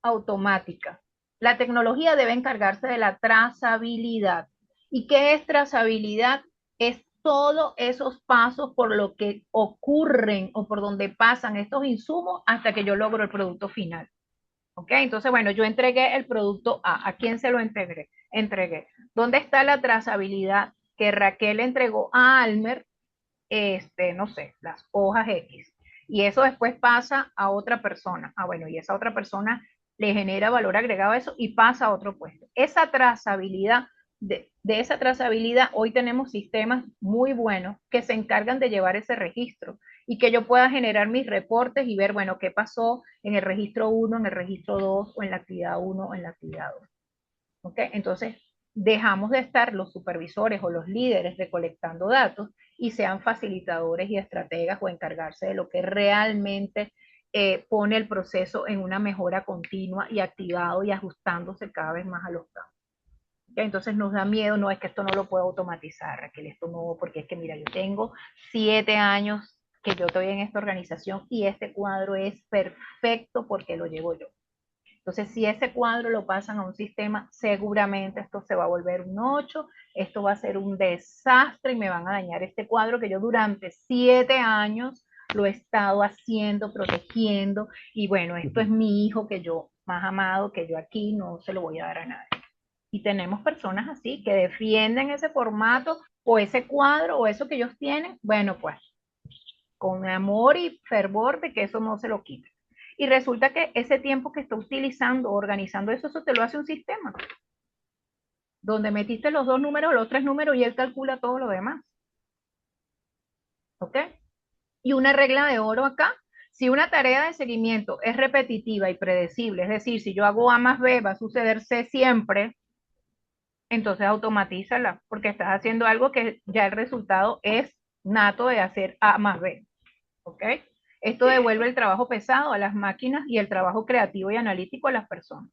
automática. La tecnología debe encargarse de la trazabilidad. ¿Y qué es trazabilidad? Es todos esos pasos por lo que ocurren o por donde pasan estos insumos hasta que yo logro el producto final. ¿Ok? Entonces, bueno, yo entregué el producto A. ¿A quién se lo entregué? Entregué. ¿Dónde está la trazabilidad que Raquel entregó a Almer? No sé, las hojas X. Y eso después pasa a otra persona. Ah, bueno, y esa otra persona le genera valor agregado a eso y pasa a otro puesto. Esa trazabilidad, de esa trazabilidad, hoy tenemos sistemas muy buenos que se encargan de llevar ese registro y que yo pueda generar mis reportes y ver, bueno, qué pasó en el registro 1, en el registro 2 o en la actividad 1 o en la actividad 2. ¿Ok? Entonces, dejamos de estar los supervisores o los líderes recolectando datos y sean facilitadores y estrategas o encargarse de lo que realmente pone el proceso en una mejora continua y activado y ajustándose cada vez más a los cambios. ¿Okay? Entonces nos da miedo, no es que esto no lo puedo automatizar, Raquel, esto no, porque es que mira, yo tengo 7 años que yo estoy en esta organización y este cuadro es perfecto porque lo llevo yo. Entonces, si ese cuadro lo pasan a un sistema, seguramente esto se va a volver un 8, esto va a ser un desastre y me van a dañar este cuadro que yo durante 7 años lo he estado haciendo, protegiendo, y bueno, esto es mi hijo que yo, más amado, que yo aquí no se lo voy a dar a nadie. Y tenemos personas así que defienden ese formato o ese cuadro o eso que ellos tienen, bueno, pues con amor y fervor de que eso no se lo quite. Y resulta que ese tiempo que está utilizando, organizando eso, eso te lo hace un sistema, donde metiste los 2 números, los 3 números y él calcula todo lo demás. ¿Ok? Y una regla de oro acá, si una tarea de seguimiento es repetitiva y predecible, es decir, si yo hago A más B va a suceder C siempre, entonces automatízala, porque estás haciendo algo que ya el resultado es nato de hacer A más B. ¿Ok? Esto devuelve el trabajo pesado a las máquinas y el trabajo creativo y analítico a las personas.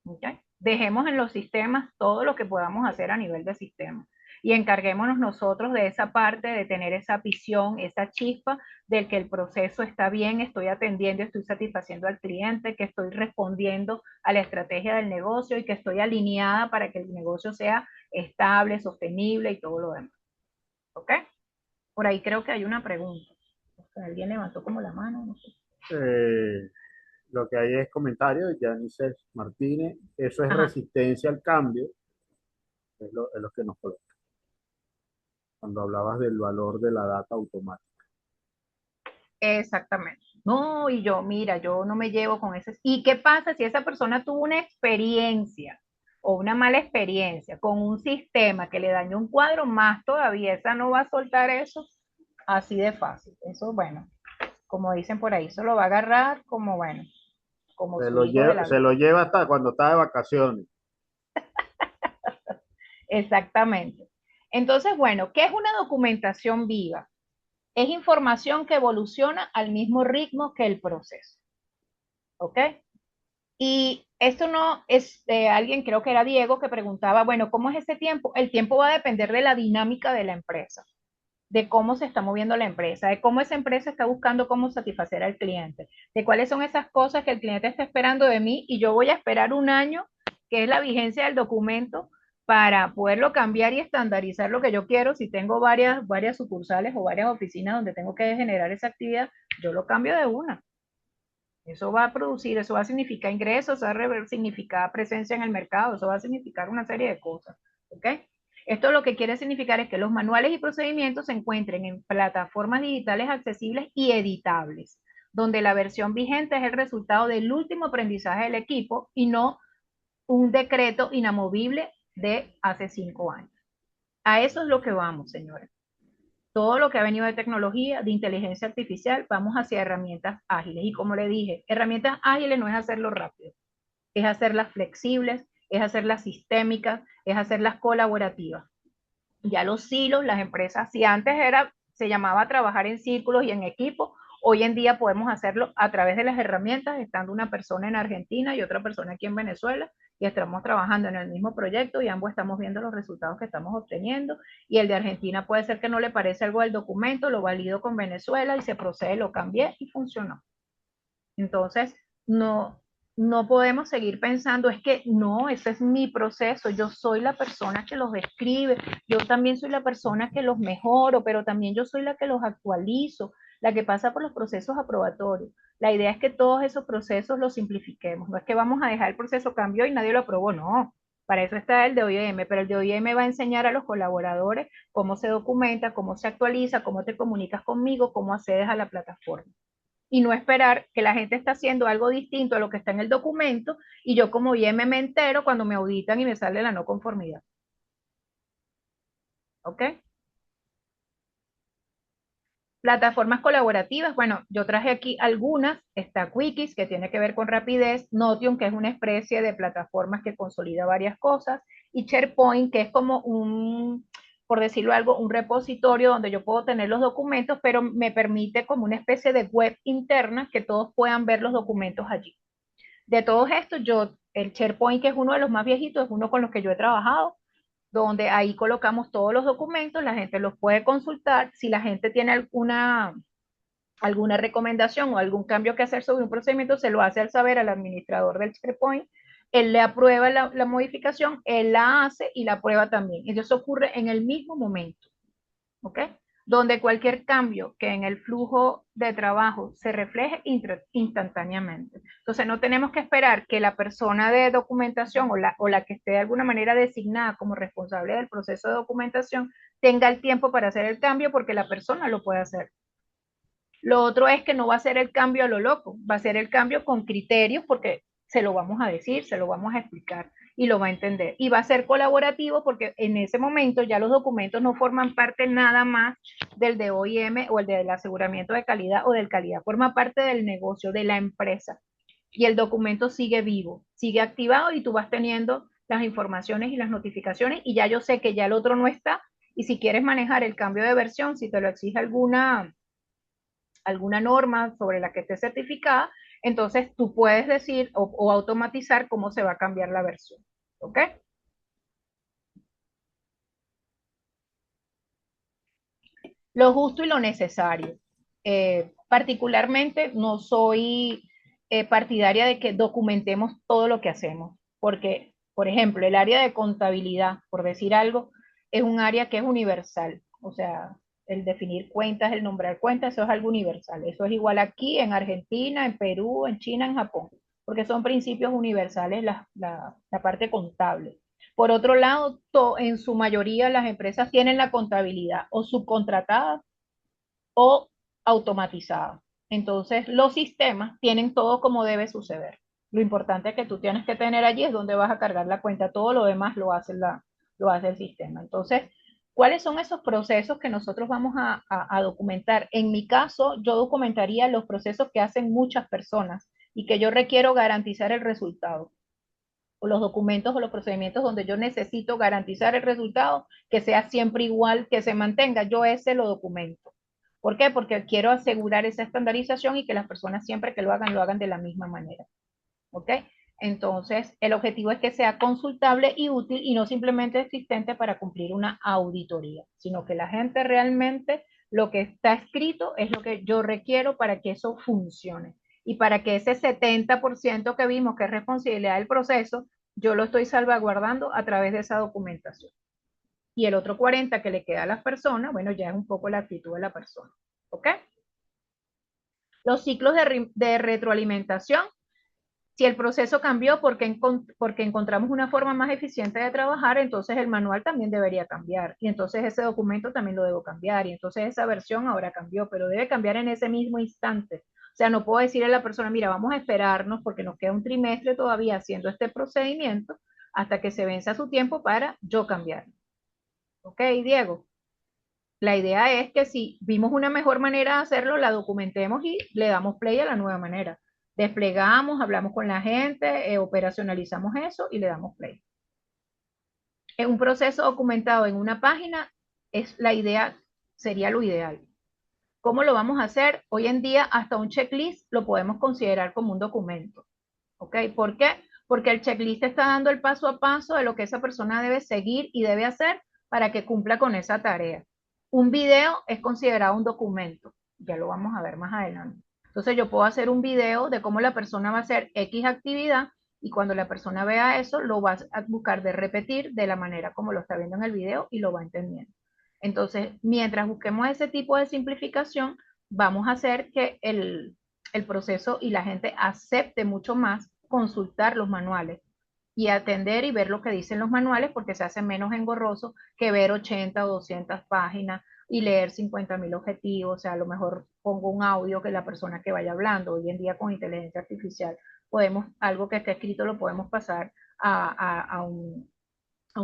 ¿Ok? Dejemos en los sistemas todo lo que podamos hacer a nivel de sistema y encarguémonos nosotros de esa parte, de tener esa visión, esa chispa del que el proceso está bien, estoy atendiendo, estoy satisfaciendo al cliente, que estoy respondiendo a la estrategia del negocio y que estoy alineada para que el negocio sea estable, sostenible y todo lo demás. ¿Ok? Por ahí creo que hay una pregunta. Alguien levantó como la mano, no sé. Eh, lo que hay es comentario de Janice Martínez. Eso es Ajá, resistencia al cambio, es lo que nos coloca cuando hablabas del valor de la data automática. exactamente. No, y yo, mira, yo no me llevo con ese. ¿Y qué pasa si esa persona tuvo una experiencia o una mala experiencia con un sistema que le dañó un cuadro? Más todavía, esa no va a soltar eso así de fácil. Eso, bueno, como dicen por ahí, eso lo va a agarrar como, bueno, como su hijo de la Se vida. lo lleva hasta cuando está de vacaciones. Exactamente. Entonces, bueno, ¿qué es una documentación viva? Es información que evoluciona al mismo ritmo que el proceso. ¿Ok? Y esto no es alguien, creo que era Diego, que preguntaba, bueno, ¿cómo es ese tiempo? El tiempo va a depender de la dinámica de la empresa, de cómo se está moviendo la empresa, de cómo esa empresa está buscando cómo satisfacer al cliente, de cuáles son esas cosas que el cliente está esperando de mí y yo voy a esperar un año, que es la vigencia del documento, para poderlo cambiar y estandarizar lo que yo quiero. Si tengo varias sucursales o varias oficinas donde tengo que generar esa actividad, yo lo cambio de una. Eso va a producir, eso va a significar ingresos, eso va a significar presencia en el mercado, eso va a significar una serie de cosas. ¿Ok? Esto lo que quiere significar es que los manuales y procedimientos se encuentren en plataformas digitales accesibles y editables. donde la versión vigente es el resultado del último aprendizaje del equipo y no un decreto inamovible de hace 5 años. A eso es lo que vamos, señores. Todo lo que ha venido de tecnología, de inteligencia artificial, vamos hacia herramientas ágiles. Y como le dije, herramientas ágiles no es hacerlo rápido, es hacerlas flexibles, es hacerlas sistémicas, es hacerlas colaborativas. Ya los silos, las empresas, si antes se llamaba trabajar en círculos y en equipo, hoy en día podemos hacerlo a través de las herramientas, estando una persona en Argentina y otra persona aquí en Venezuela, y estamos trabajando en el mismo proyecto y ambos estamos viendo los resultados que estamos obteniendo, y el de Argentina puede ser que no le parece algo del documento, lo valido con Venezuela y se procede, lo cambié y funcionó. Entonces, no podemos seguir pensando, es que no, ese es mi proceso, yo soy la persona que los describe, yo también soy la persona que los mejoro, pero también yo soy la que los actualizo, la que pasa por los procesos aprobatorios. La idea es que todos esos procesos los simplifiquemos, no es que vamos a dejar el proceso cambio y nadie lo aprobó, no. Para eso está el de OIM, pero el de OIM va a enseñar a los colaboradores cómo se documenta, cómo se actualiza, cómo te comunicas conmigo, cómo accedes a la plataforma y no esperar que la gente está haciendo algo distinto a lo que está en el documento y yo como IM me entero cuando me auditan y me sale la no conformidad. ¿Ok? Plataformas colaborativas, bueno, yo traje aquí algunas, está Quickies, que tiene que ver con rapidez, Notion, que es una especie de plataformas que consolida varias cosas, y SharePoint, que es como por decirlo algo, un repositorio donde yo puedo tener los documentos, pero me permite como una especie de web interna que todos puedan ver los documentos allí. De todos estos, el SharePoint, que es uno de los más viejitos, es uno con los que yo he trabajado, donde ahí colocamos todos los documentos, la gente los puede consultar. Si la gente tiene alguna recomendación o algún cambio que hacer sobre un procedimiento, se lo hace al saber al administrador del SharePoint. Él le aprueba la modificación, él la hace y la aprueba también. Eso ocurre en el mismo momento. ¿Ok? Donde cualquier cambio que en el flujo de trabajo se refleje instantáneamente. Entonces no tenemos que esperar que la persona de documentación o la que esté de alguna manera designada como responsable del proceso de documentación tenga el tiempo para hacer el cambio porque la persona lo puede hacer. Lo otro es que no va a ser el cambio a lo loco, va a ser el cambio con criterios porque se lo vamos a decir, se lo vamos a explicar y lo va a entender. Y va a ser colaborativo porque en ese momento ya los documentos no forman parte nada más del de OIM o el del aseguramiento de calidad o del calidad, forma parte del negocio, de la empresa. Y el documento sigue vivo, sigue activado y tú vas teniendo las informaciones y las notificaciones y ya yo sé que ya el otro no está y si quieres manejar el cambio de versión, si te lo exige alguna norma sobre la que esté certificada, entonces tú puedes decir o automatizar cómo se va a cambiar la versión. ¿Ok? Lo justo y lo necesario. Particularmente no soy partidaria de que documentemos todo lo que hacemos, porque, por ejemplo, el área de contabilidad, por decir algo, es un área que es universal. O sea, el definir cuentas, el nombrar cuentas, eso es algo universal. Eso es igual aquí, en Argentina, en Perú, en China, en Japón, porque son principios universales la parte contable. Por otro lado, en su mayoría las empresas tienen la contabilidad o subcontratada o automatizada. Entonces, los sistemas tienen todo como debe suceder. Lo importante que tú tienes que tener allí es donde vas a cargar la cuenta. Todo lo demás lo hace el sistema. Entonces, ¿cuáles son esos procesos que nosotros vamos a documentar? En mi caso, yo documentaría los procesos que hacen muchas personas y que yo requiero garantizar el resultado o los documentos o los procedimientos donde yo necesito garantizar el resultado, que sea siempre igual, que se mantenga, yo ese lo documento. ¿Por qué? Porque quiero asegurar esa estandarización y que las personas siempre que lo hagan de la misma manera. ¿Ok? Entonces, el objetivo es que sea consultable y útil y no simplemente existente para cumplir una auditoría, sino que la gente realmente lo que está escrito es lo que yo requiero para que eso funcione. Y para que ese 70% que vimos que es responsabilidad del proceso, yo lo estoy salvaguardando a través de esa documentación. Y el otro 40% que le queda a las personas, bueno, ya es un poco la actitud de la persona. ¿Ok? Los ciclos de retroalimentación Si el proceso cambió porque encontramos una forma más eficiente de trabajar, entonces el manual también debería cambiar. Y entonces ese documento también lo debo cambiar. Y entonces esa versión ahora cambió, pero debe cambiar en ese mismo instante. O sea, no puedo decirle a la persona, mira, vamos a esperarnos porque nos queda un trimestre todavía haciendo este procedimiento hasta que se venza su tiempo para yo cambiar. ¿Ok, Diego? La idea es que si vimos una mejor manera de hacerlo, la documentemos y le damos play a la nueva manera. Desplegamos, hablamos con la gente, operacionalizamos eso y le damos play. En un proceso documentado en una página es la idea, sería lo ideal. ¿Cómo lo vamos a hacer? Hoy en día hasta un checklist lo podemos considerar como un documento. ¿Ok? ¿Por qué? Porque el checklist está dando el paso a paso de lo que esa persona debe seguir y debe hacer para que cumpla con esa tarea. Un video es considerado un documento, ya lo vamos a ver más adelante. Entonces yo puedo hacer un video de cómo la persona va a hacer X actividad y cuando la persona vea eso lo va a buscar de repetir de la manera como lo está viendo en el video y lo va entendiendo. Entonces, mientras busquemos ese tipo de simplificación, vamos a hacer que el proceso y la gente acepte mucho más consultar los manuales y atender y ver lo que dicen los manuales porque se hace menos engorroso que ver 80 o 200 páginas y leer 50.000 objetivos. O sea, a lo mejor pongo un audio que la persona que vaya hablando. Hoy en día con inteligencia artificial podemos, algo que esté escrito lo podemos pasar a un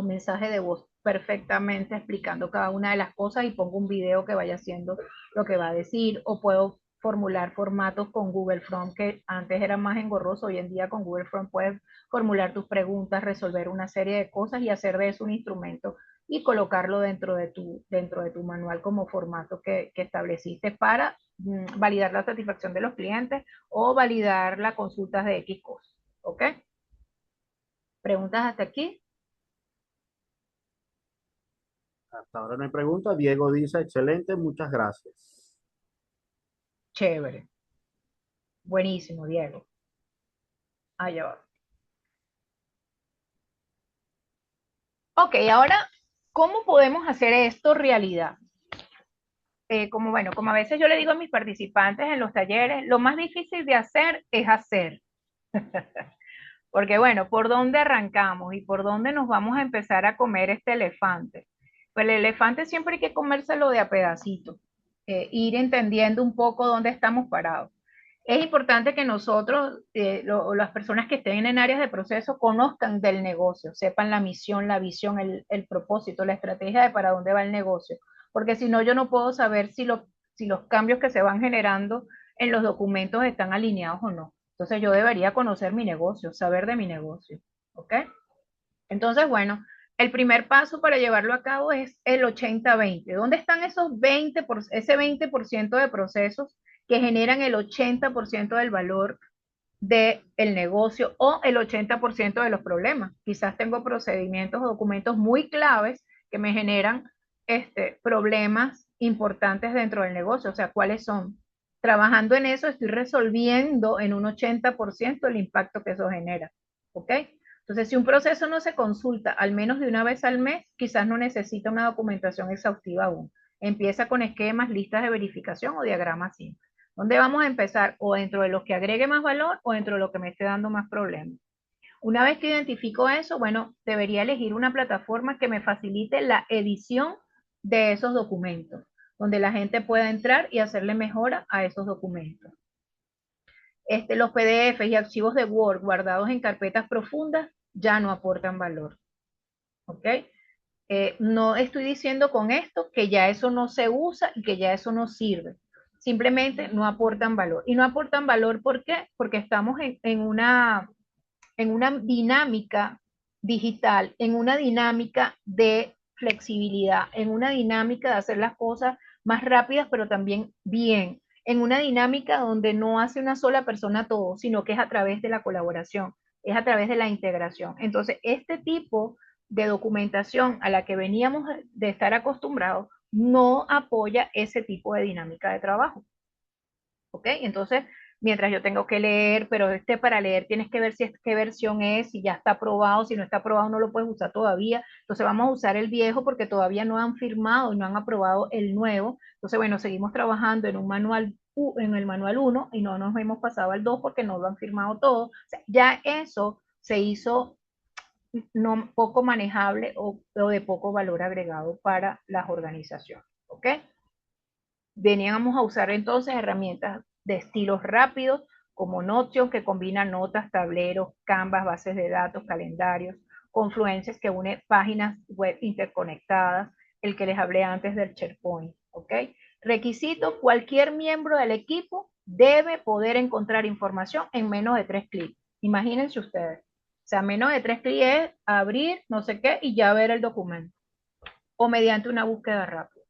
mensaje de voz perfectamente explicando cada una de las cosas y pongo un video que vaya haciendo lo que va a decir o puedo formular formatos con Google Form que antes era más engorroso, hoy en día con Google Form puedes formular tus preguntas, resolver una serie de cosas y hacer de eso un instrumento y colocarlo dentro de tu manual como formato que estableciste para validar la satisfacción de los clientes o validar las consultas de X cosas. ¿Ok? ¿Preguntas hasta aquí? Hasta ahora no hay pregunta. Diego dice, excelente, muchas gracias. Chévere. Buenísimo, Diego. Allá va. Ok, ahora, ¿cómo podemos hacer esto realidad? Como a veces yo le digo a mis participantes en los talleres, lo más difícil de hacer es hacer. Porque bueno, ¿por dónde arrancamos y por dónde nos vamos a empezar a comer este elefante? Pues el elefante siempre hay que comérselo de a pedacito, ir entendiendo un poco dónde estamos parados. Es importante que nosotros, las personas que estén en áreas de proceso, conozcan del negocio, sepan la misión, la visión, el propósito, la estrategia de para dónde va el negocio. Porque si no, yo no puedo saber si los cambios que se van generando en los documentos están alineados o no. Entonces yo debería conocer mi negocio, saber de mi negocio. ¿Ok? Entonces, bueno, el primer paso para llevarlo a cabo es el 80-20. ¿Dónde están ese 20% de procesos que generan el 80% del valor del negocio o el 80% de los problemas? Quizás tengo procedimientos o documentos muy claves que me generan problemas importantes dentro del negocio. O sea, ¿cuáles son? Trabajando en eso, estoy resolviendo en un 80% el impacto que eso genera. ¿Ok? Entonces, si un proceso no se consulta al menos de una vez al mes, quizás no necesita una documentación exhaustiva aún. Empieza con esquemas, listas de verificación o diagramas simples. ¿Dónde vamos a empezar? O dentro de los que agregue más valor o dentro de lo que me esté dando más problemas. Una vez que identifico eso, bueno, debería elegir una plataforma que me facilite la edición de esos documentos, donde la gente pueda entrar y hacerle mejora a esos documentos. Los PDF y archivos de Word guardados en carpetas profundas ya no aportan valor. ¿Ok? No estoy diciendo con esto que ya eso no se usa y que ya eso no sirve. Simplemente no aportan valor. Y no aportan valor, ¿por qué? Porque estamos en una dinámica digital, en una dinámica de flexibilidad, en una dinámica de hacer las cosas más rápidas, pero también bien, en una dinámica donde no hace una sola persona todo, sino que es a través de la colaboración, es a través de la integración. Entonces, este tipo de documentación a la que veníamos de estar acostumbrados no apoya ese tipo de dinámica de trabajo. ¿Ok? Entonces, mientras yo tengo que leer, pero para leer tienes que ver qué versión es, si ya está aprobado, si no está aprobado no lo puedes usar todavía. Entonces vamos a usar el viejo porque todavía no han firmado y no han aprobado el nuevo. Entonces, bueno, seguimos trabajando en un manual en el manual 1 y no nos hemos pasado al 2 porque no lo han firmado todo. O sea, ya eso se hizo no poco manejable o de poco valor agregado para las organizaciones. ¿Ok? Veníamos a usar entonces herramientas de estilos rápidos como Notion, que combina notas, tableros, Canvas, bases de datos, calendarios, Confluences, que une páginas web interconectadas, el que les hablé antes del SharePoint. ¿Ok? Requisito, cualquier miembro del equipo debe poder encontrar información en menos de 3 clics. Imagínense ustedes. O sea, menos de 3 clics es abrir, no sé qué, y ya ver el documento. O mediante una búsqueda rápida.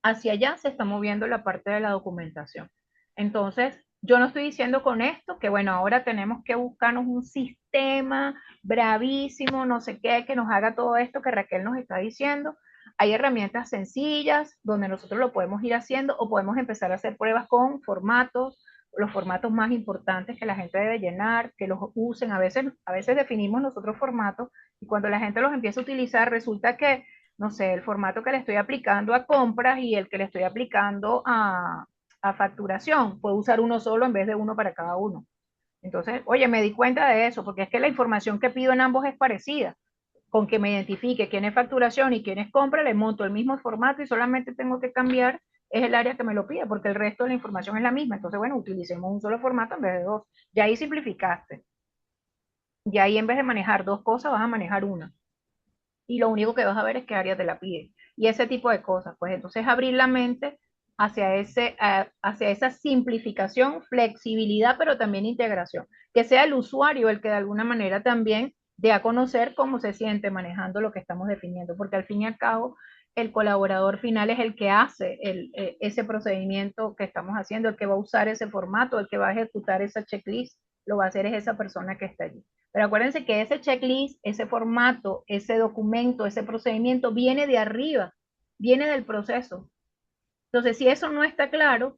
Hacia allá se está moviendo la parte de la documentación. Entonces, yo no estoy diciendo con esto que, bueno, ahora tenemos que buscarnos un sistema bravísimo, no sé qué, que nos haga todo esto que Raquel nos está diciendo. Hay herramientas sencillas donde nosotros lo podemos ir haciendo o podemos empezar a hacer pruebas con formatos, los formatos más importantes que la gente debe llenar, que los usen. A veces definimos nosotros formatos y cuando la gente los empieza a utilizar resulta que no sé, el formato que le estoy aplicando a compras y el que le estoy aplicando a facturación. Puedo usar uno solo en vez de uno para cada uno. Entonces, oye, me di cuenta de eso, porque es que la información que pido en ambos es parecida. Con que me identifique quién es facturación y quién es compra, le monto el mismo formato y solamente tengo que cambiar es el área que me lo pide, porque el resto de la información es la misma. Entonces, bueno, utilicemos un solo formato en vez de dos. Ya ahí simplificaste. Ya ahí en vez de manejar dos cosas, vas a manejar una y lo único que vas a ver es qué área te la pide. Y ese tipo de cosas, pues entonces abrir la mente hacia esa simplificación, flexibilidad, pero también integración. Que sea el usuario el que de alguna manera también dé a conocer cómo se siente manejando lo que estamos definiendo, porque al fin y al cabo el colaborador final es el que hace ese procedimiento que estamos haciendo, el que va a usar ese formato, el que va a ejecutar esa checklist, lo va a hacer es esa persona que está allí. Pero acuérdense que ese checklist, ese formato, ese documento, ese procedimiento viene de arriba, viene del proceso. Entonces, si eso no está claro,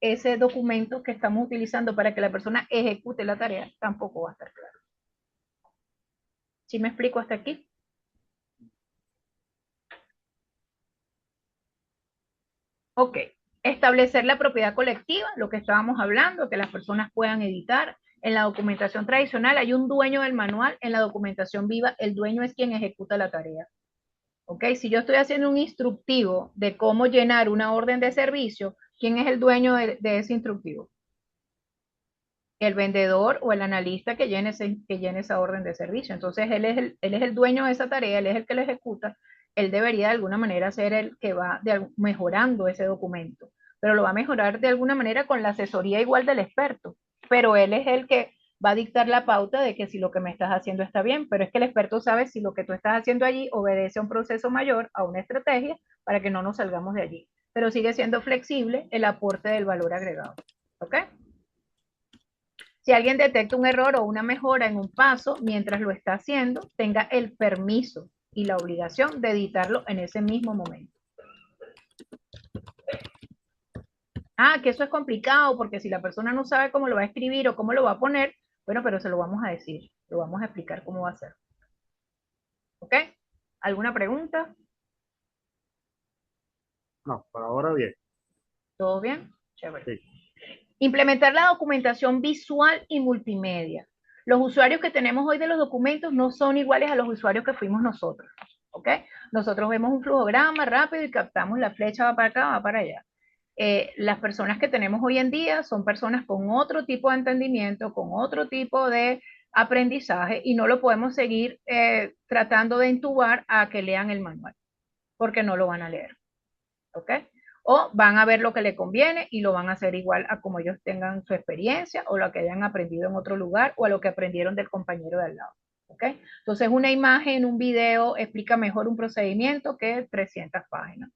ese documento que estamos utilizando para que la persona ejecute la tarea tampoco va a estar claro. ¿Sí me explico hasta aquí? Ok. Establecer la propiedad colectiva, lo que estábamos hablando, que las personas puedan editar. En la documentación tradicional hay un dueño del manual, en la documentación viva el dueño es quien ejecuta la tarea. ¿Ok? Si yo estoy haciendo un instructivo de cómo llenar una orden de servicio, ¿quién es el dueño de ese instructivo? El vendedor o el analista que llene esa orden de servicio. Entonces, él es el dueño de esa tarea, él es el que la ejecuta, él debería de alguna manera ser el que va mejorando ese documento, pero lo va a mejorar de alguna manera con la asesoría igual del experto, pero él es el que va a dictar la pauta de que si lo que me estás haciendo está bien, pero es que el experto sabe si lo que tú estás haciendo allí obedece a un proceso mayor, a una estrategia, para que no nos salgamos de allí. Pero sigue siendo flexible el aporte del valor agregado. ¿Ok? Si alguien detecta un error o una mejora en un paso mientras lo está haciendo, tenga el permiso y la obligación de editarlo en ese mismo momento. Ah, que eso es complicado porque si la persona no sabe cómo lo va a escribir o cómo lo va a poner, bueno, pero se lo vamos a decir, lo vamos a explicar cómo va a ser. ¿Ok? ¿Alguna pregunta? No, por ahora bien. ¿Todo bien? Chévere. Sí. Implementar la documentación visual y multimedia. Los usuarios que tenemos hoy de los documentos no son iguales a los usuarios que fuimos nosotros. ¿Ok? Nosotros vemos un flujograma rápido y captamos la flecha, va para acá, va para allá. Las personas que tenemos hoy en día son personas con otro tipo de entendimiento, con otro tipo de aprendizaje y no lo podemos seguir tratando de intubar a que lean el manual, porque no lo van a leer. ¿Ok? O van a ver lo que le conviene y lo van a hacer igual a como ellos tengan su experiencia o lo que hayan aprendido en otro lugar o a lo que aprendieron del compañero de al lado. ¿Ok? Entonces una imagen, un video explica mejor un procedimiento que 300 páginas,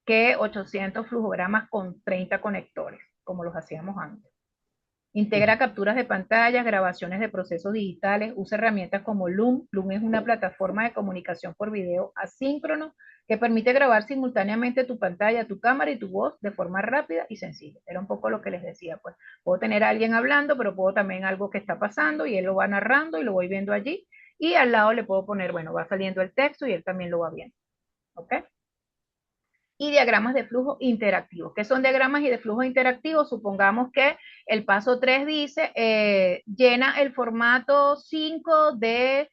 que 800 flujogramas con 30 conectores, como los hacíamos antes. Integra capturas de pantallas, grabaciones de procesos digitales, usa herramientas como Loom. Loom es una plataforma de comunicación por video asíncrono que permite grabar simultáneamente tu pantalla, tu cámara y tu voz de forma rápida y sencilla. Era un poco lo que les decía, pues puedo tener a alguien hablando, pero puedo también algo que está pasando y él lo va narrando y lo voy viendo allí. Y al lado le puedo poner, bueno, va saliendo el texto y él también lo va viendo. ¿Ok? y diagramas de flujo interactivos. ¿Qué son diagramas y de flujo interactivos? Supongamos que el paso 3 dice, llena el formato 5 de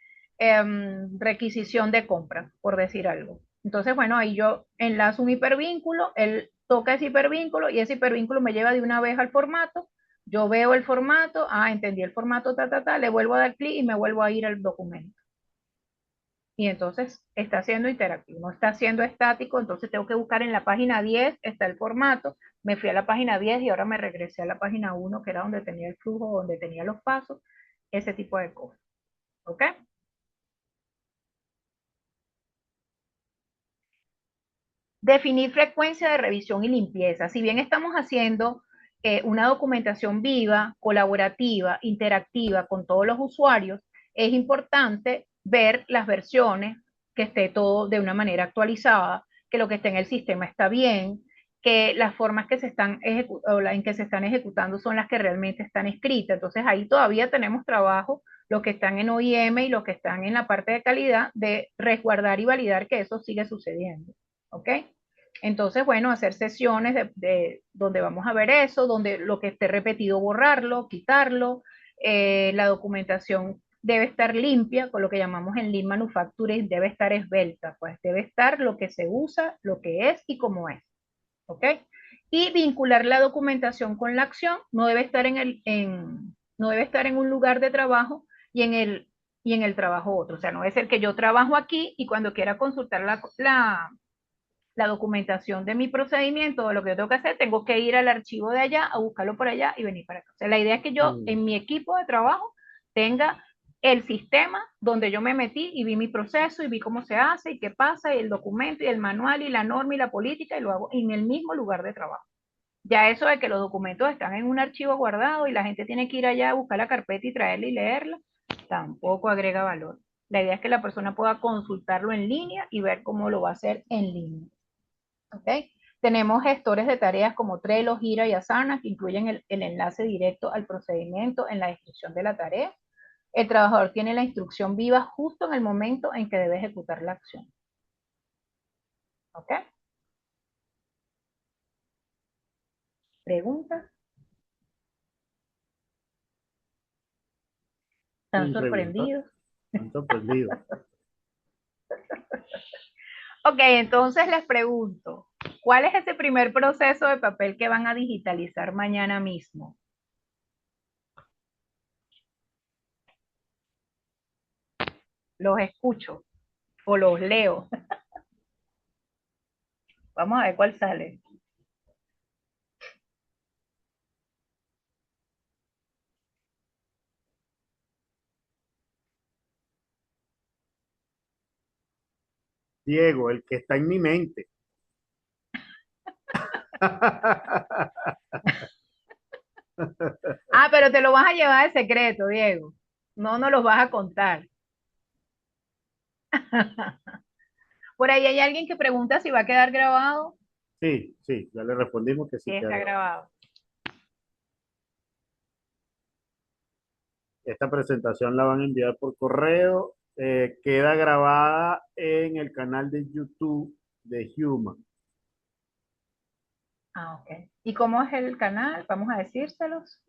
requisición de compra, por decir algo. Entonces, bueno, ahí yo enlazo un hipervínculo, él toca ese hipervínculo y ese hipervínculo me lleva de una vez al formato. Yo veo el formato, entendí el formato, le vuelvo a dar clic y me vuelvo a ir al documento. Y entonces está siendo interactivo, no está siendo estático, entonces tengo que buscar en la página 10, está el formato, me fui a la página 10 y ahora me regresé a la página 1, que era donde tenía el flujo, donde tenía los pasos, ese tipo de cosas. ¿Ok? Definir frecuencia de revisión y limpieza. Si bien estamos haciendo una documentación viva, colaborativa, interactiva con todos los usuarios, es importante ver las versiones, que esté todo de una manera actualizada, que lo que esté en el sistema está bien, que las formas que se están en que se están ejecutando son las que realmente están escritas. Entonces ahí todavía tenemos trabajo, los que están en OIM y los que están en la parte de calidad, de resguardar y validar que eso sigue sucediendo. ¿Ok? Entonces, bueno, hacer sesiones donde vamos a ver eso, donde lo que esté repetido borrarlo, quitarlo, la documentación debe estar limpia, con lo que llamamos en Lean Manufacturing, debe estar esbelta, pues debe estar lo que se usa, lo que es y cómo es, ¿ok? Y vincular la documentación con la acción, no debe estar no debe estar en un lugar de trabajo y y en el trabajo otro, o sea, no debe ser que yo trabajo aquí y cuando quiera consultar la documentación de mi procedimiento, de lo que yo tengo que hacer, tengo que ir al archivo de allá, a buscarlo por allá y venir para acá. O sea, la idea es que yo Mm. en mi equipo de trabajo tenga el sistema donde yo me metí y vi mi proceso y vi cómo se hace y qué pasa y el documento y el manual y la norma y la política y lo hago en el mismo lugar de trabajo. Ya eso de que los documentos están en un archivo guardado y la gente tiene que ir allá a buscar la carpeta y traerla y leerla, tampoco agrega valor. La idea es que la persona pueda consultarlo en línea y ver cómo lo va a hacer en línea. ¿Okay? Tenemos gestores de tareas como Trello, Gira y Asana que incluyen el enlace directo al procedimiento en la descripción de la tarea. El trabajador tiene la instrucción viva justo en el momento en que debe ejecutar la acción. ¿Ok? ¿Preguntas? ¿Están Sin preguntas, sorprendidos? han sorprendido. Ok, entonces les pregunto, ¿cuál es ese primer proceso de papel que van a digitalizar mañana mismo? Los escucho o los leo. Vamos a ver cuál sale. Diego, el que está en mi mente. Pero te lo vas a llevar de secreto, Diego. No nos los vas a contar. Por ahí hay alguien que pregunta si va a quedar grabado. Sí, sí, ya le respondimos que sí Sí, queda está grabado. grabado. Esta presentación la van a enviar por correo. Queda grabada en el canal de YouTube de Human. Ok. ¿Y cómo es el canal? Vamos a decírselos.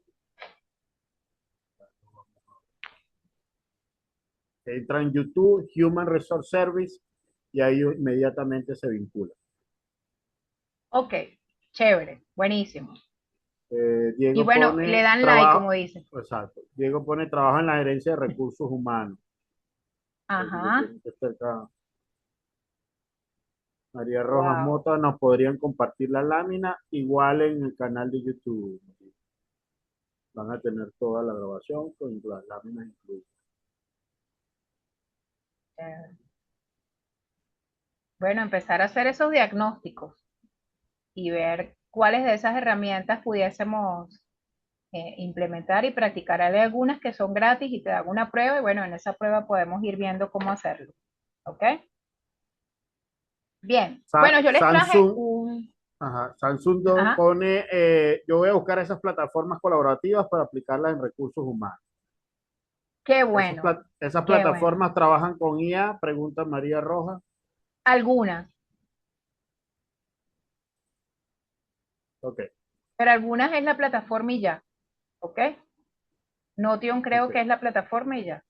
Entra en YouTube, Human Resource Service, y ahí inmediatamente se vincula. Ok, chévere, buenísimo. Y Diego bueno, le pone dan like, trabajo, como dicen. exacto. Diego pone trabajo en la gerencia de recursos humanos. Así que Ajá. tienen que estar acá. María Rojas Wow. Mota nos podrían compartir la lámina igual en el canal de YouTube. Van a tener toda la grabación con las láminas incluidas. Bueno, empezar a hacer esos diagnósticos y ver cuáles de esas herramientas pudiésemos implementar y practicar. Hay algunas que son gratis y te dan una prueba y bueno, en esa prueba podemos ir viendo cómo hacerlo. ¿Ok? Bien. Bueno, yo les traje Samsung, un... ajá, Samsung Ajá. pone, yo voy a buscar esas plataformas colaborativas para aplicarlas en recursos humanos. Qué bueno, Esas qué bueno. plataformas trabajan con IA, pregunta María Rojas. Algunas. Ok, pero algunas es la plataforma y ya, ¿ok? Notion creo ok, que es la plataforma y ya.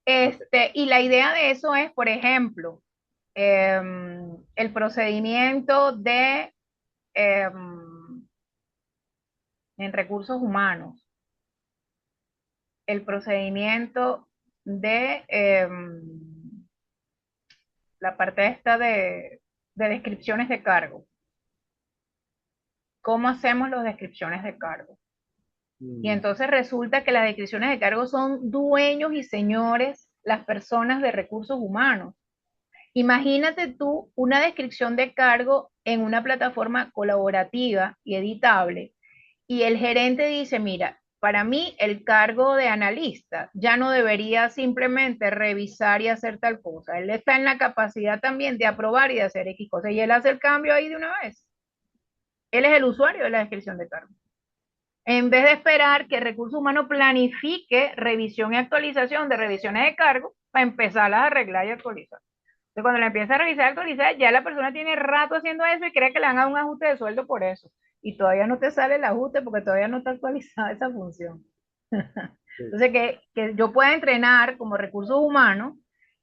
ok. Y la idea de eso es, por ejemplo, el procedimiento de en recursos humanos, el procedimiento de la parte esta de descripciones de cargo. ¿Cómo hacemos las descripciones de cargo? Y Mm, entonces resulta que las descripciones de cargo son dueños y señores las personas de recursos humanos. Imagínate tú una descripción de cargo en una plataforma colaborativa y editable y el gerente dice, mira, para mí el cargo de analista ya no debería simplemente revisar y hacer tal cosa. Él está en la capacidad también de aprobar y de hacer X cosas y él hace el cambio ahí de una vez. Él es el usuario de la descripción de cargo. En vez de esperar que Recursos Humanos planifique revisión y actualización de revisiones de cargo para empezarlas a arreglar y actualizar. Entonces, cuando la empieza a revisar y actualizar, ya la persona tiene rato haciendo eso y cree que le van a dar un ajuste de sueldo por eso. Y todavía no te sale el ajuste porque todavía no está actualizada esa función. sí. Entonces, que yo pueda entrenar como recursos humanos,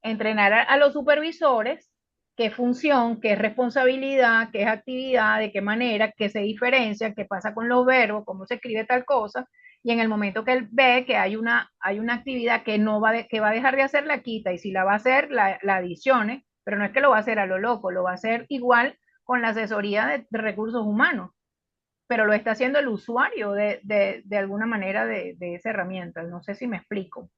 entrenar a los supervisores qué función, qué responsabilidad, qué es actividad, de qué manera, qué se diferencia, qué pasa con los verbos, cómo se escribe tal cosa, y en el momento que él ve que hay una actividad que no va, que va a dejar de hacer, la quita, y si la va a hacer, la adicione, pero no es que lo va a hacer a lo loco, lo va a hacer igual con la asesoría de recursos humanos, pero lo está haciendo el usuario de alguna manera de esa herramienta. No sé si me explico.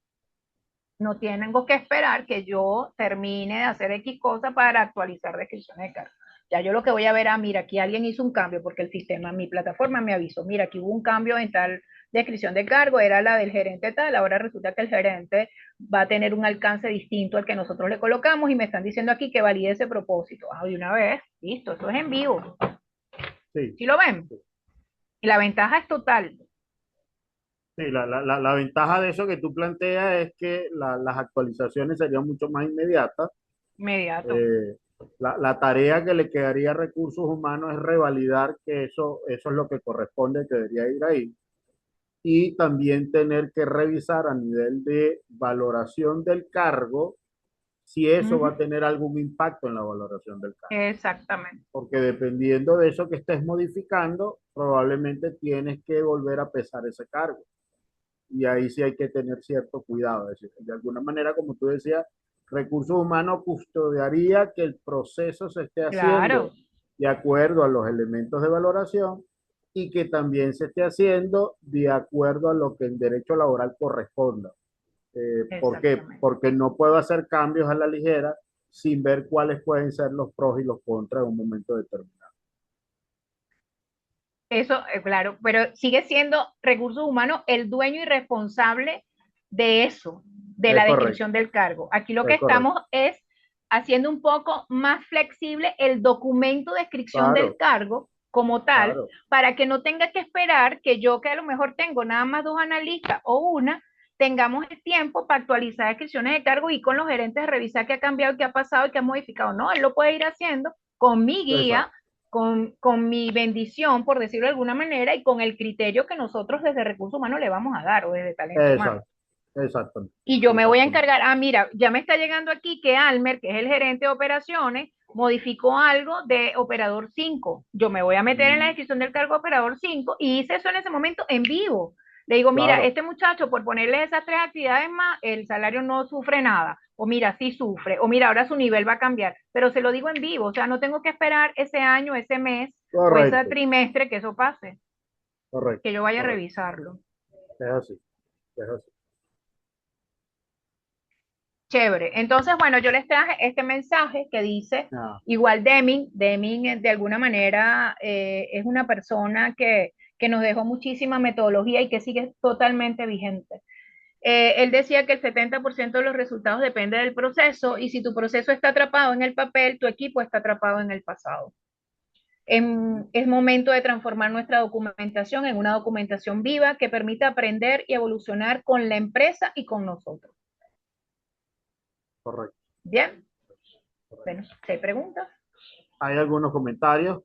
No tengo que esperar que yo termine de hacer X cosa para actualizar descripciones de carga. Ya yo lo que voy a ver, mira, aquí alguien hizo un cambio porque el sistema, mi plataforma me avisó, mira, aquí hubo un cambio en tal descripción de cargo, era la del gerente tal, ahora resulta que el gerente va a tener un alcance distinto al que nosotros le colocamos y me están diciendo aquí que valide ese propósito. De una vez, listo, esto es en vivo. Sí, ¿Sí lo ven? sí. Y la ventaja es total, Sí, la ventaja de eso que tú planteas es que las actualizaciones serían mucho más inmediatas. inmediato. Eh, la tarea que le quedaría a recursos humanos es revalidar que eso es lo que corresponde, que debería ir ahí. Y también tener que revisar a nivel de valoración del cargo si Uh eso va a -huh. tener algún impacto en la valoración del cargo. Exactamente, Porque dependiendo de eso que estés modificando, probablemente tienes que volver a pesar ese cargo. Y ahí sí hay que tener cierto cuidado. Es decir, de alguna manera, como tú decías, recursos humanos custodiaría que el proceso se esté claro, haciendo de acuerdo a los elementos de valoración y que también se esté haciendo de acuerdo a lo que el derecho laboral corresponda. ¿Por qué? exactamente. Porque no puedo hacer cambios a la ligera sin ver cuáles pueden ser los pros y los contras en un momento determinado. Eso, claro, pero sigue siendo recursos humanos el dueño y responsable de eso, de Es la correcto, descripción del cargo. Aquí lo que es correcto. estamos es haciendo un poco más flexible el documento de descripción del Claro, cargo como tal, claro. para que no tenga que esperar que yo, que a lo mejor tengo nada más dos analistas o una, tengamos el tiempo para actualizar descripciones de cargo y con los gerentes revisar qué ha cambiado, qué ha pasado y qué ha modificado. No, él lo puede ir haciendo con mi guía, Exacto, con mi bendición, por decirlo de alguna manera, y con el criterio que nosotros desde Recursos Humanos le vamos a dar, o desde Talento Humano. exacto, exactamente, Y yo me voy a exactamente. encargar, mira, ya me está llegando aquí que Almer, que es el gerente de operaciones, modificó algo de operador 5. Yo me voy a meter en la Mm, descripción del cargo de operador 5 y hice eso en ese momento en vivo. Le digo, mira, claro, este muchacho, por ponerle esas tres actividades más, el salario no sufre nada. O mira, sí sufre. O mira, ahora su nivel va a cambiar. Pero se lo digo en vivo. O sea, no tengo que esperar ese año, ese mes o ese correcto, trimestre que eso pase, correcto, que yo vaya a correcto. revisarlo. Es así, es así. Chévere. Entonces, bueno, yo les traje este mensaje que dice, Ah, igual Deming de alguna manera es una persona que nos dejó muchísima metodología y que sigue totalmente vigente. Él decía que el 70% de los resultados depende del proceso y si tu proceso está atrapado en el papel, tu equipo está atrapado en el pasado. Es momento de transformar nuestra documentación en una documentación viva que permita aprender y evolucionar con la empresa y con nosotros. correcto, Bien, correcto. bueno, ¿se pregunta? Hay algunos comentarios.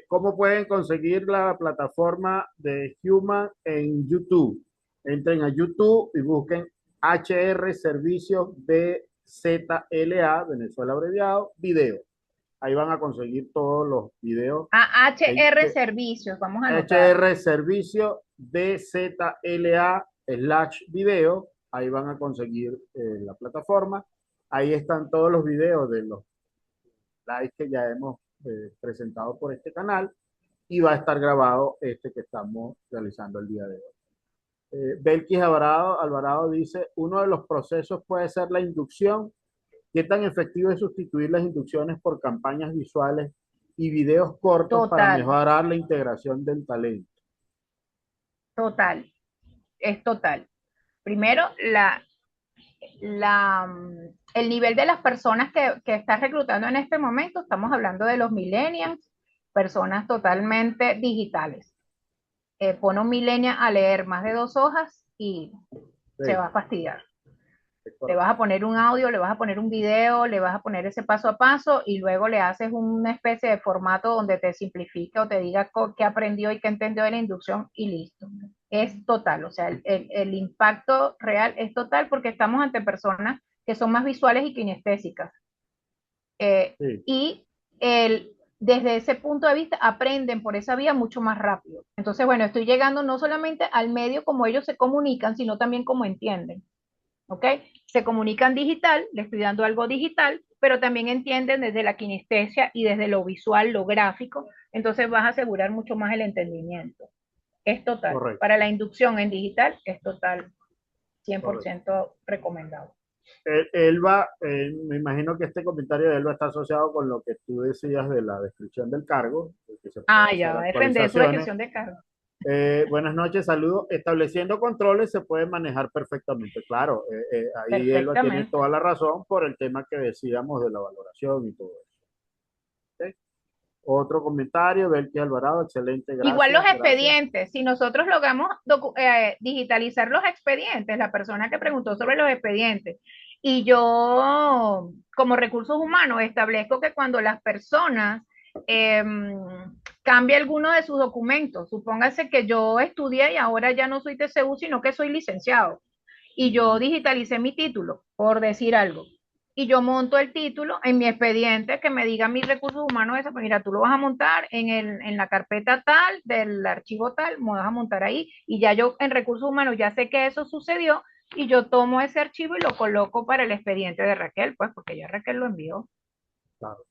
¿Cómo pueden conseguir la plataforma de Human en YouTube? Entren a YouTube y busquen HR Servicios BZLA, Venezuela abreviado, video. Ahí van a conseguir todos los videos. HR Servicios, vamos a anotar. HR Servicio BZLA/video. Ahí van a conseguir la plataforma. Ahí están todos los videos de los lives que ya hemos presentado por este canal y va a estar grabado este que estamos realizando el día de hoy. Belkis Alvarado dice, uno de los procesos puede ser la inducción. ¿Qué tan efectivo es sustituir las inducciones por campañas visuales y videos cortos para Total, mejorar la integración del talento? total, es total. Primero, el nivel de las personas que estás reclutando en este momento, estamos hablando de los millennials, personas totalmente digitales. Pone un millennial a leer más de 2 hojas y se Sí, va a fastidiar. es Le correcto. vas a poner un audio, le vas a poner un video, le vas a poner ese paso a paso y luego le haces una especie de formato donde te simplifique o te diga qué aprendió y qué entendió de la inducción y listo. Es total, o sea, el impacto real es total porque estamos ante personas que son más visuales y kinestésicas. Eh, Sí, y desde ese punto de vista aprenden por esa vía mucho más rápido. Entonces, bueno, estoy llegando no solamente al medio como ellos se comunican, sino también como entienden. ¿Ok? Se comunican digital, le estoy dando algo digital, pero también entienden desde la kinestesia y desde lo visual, lo gráfico, entonces vas a asegurar mucho más el entendimiento. Es total. correcto, Para la inducción en digital es total, correcto. 100% recomendado. Elba, me imagino que este comentario de Elba está asociado con lo que tú decías de la descripción del cargo, de que se puede Ah, ya hacer va a defender su actualizaciones. descripción de cargo. Buenas noches, saludos. Estableciendo controles se puede manejar perfectamente. Claro, ahí Elba tiene Perfectamente. toda la razón por el tema que decíamos de la valoración y todo eso. ¿Ok? Otro comentario, Belki Alvarado, excelente, Igual los gracias, gracias. expedientes, si nosotros logramos digitalizar los expedientes, la persona que preguntó sobre los expedientes, y yo como recursos humanos establezco que cuando las personas eh, cambia alguno de sus documentos, supóngase que yo estudié y ahora ya no soy TCU, sino que soy licenciado, y yo digitalicé mi título, por decir algo. Y yo monto el título en mi expediente que me diga mis recursos humanos, eso, pues mira, tú lo vas a montar en la carpeta tal, del archivo tal, me vas a montar ahí, y ya yo en recursos humanos ya sé que eso sucedió, y yo tomo ese archivo y lo coloco para el expediente de Raquel, pues porque ya Raquel lo envió. Claro.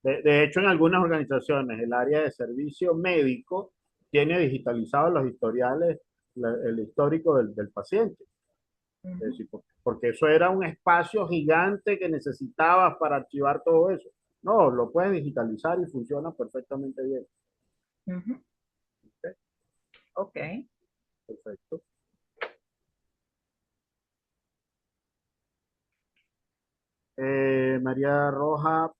De hecho, en algunas organizaciones, el área de servicio médico tiene digitalizados los historiales, el histórico del paciente. Uh Es -huh, decir, porque eso era un espacio gigante que necesitabas para archivar todo eso. No, lo puedes digitalizar y funciona perfectamente bien. uh -huh. ¿Ok? Ok. Perfecto. María Roja,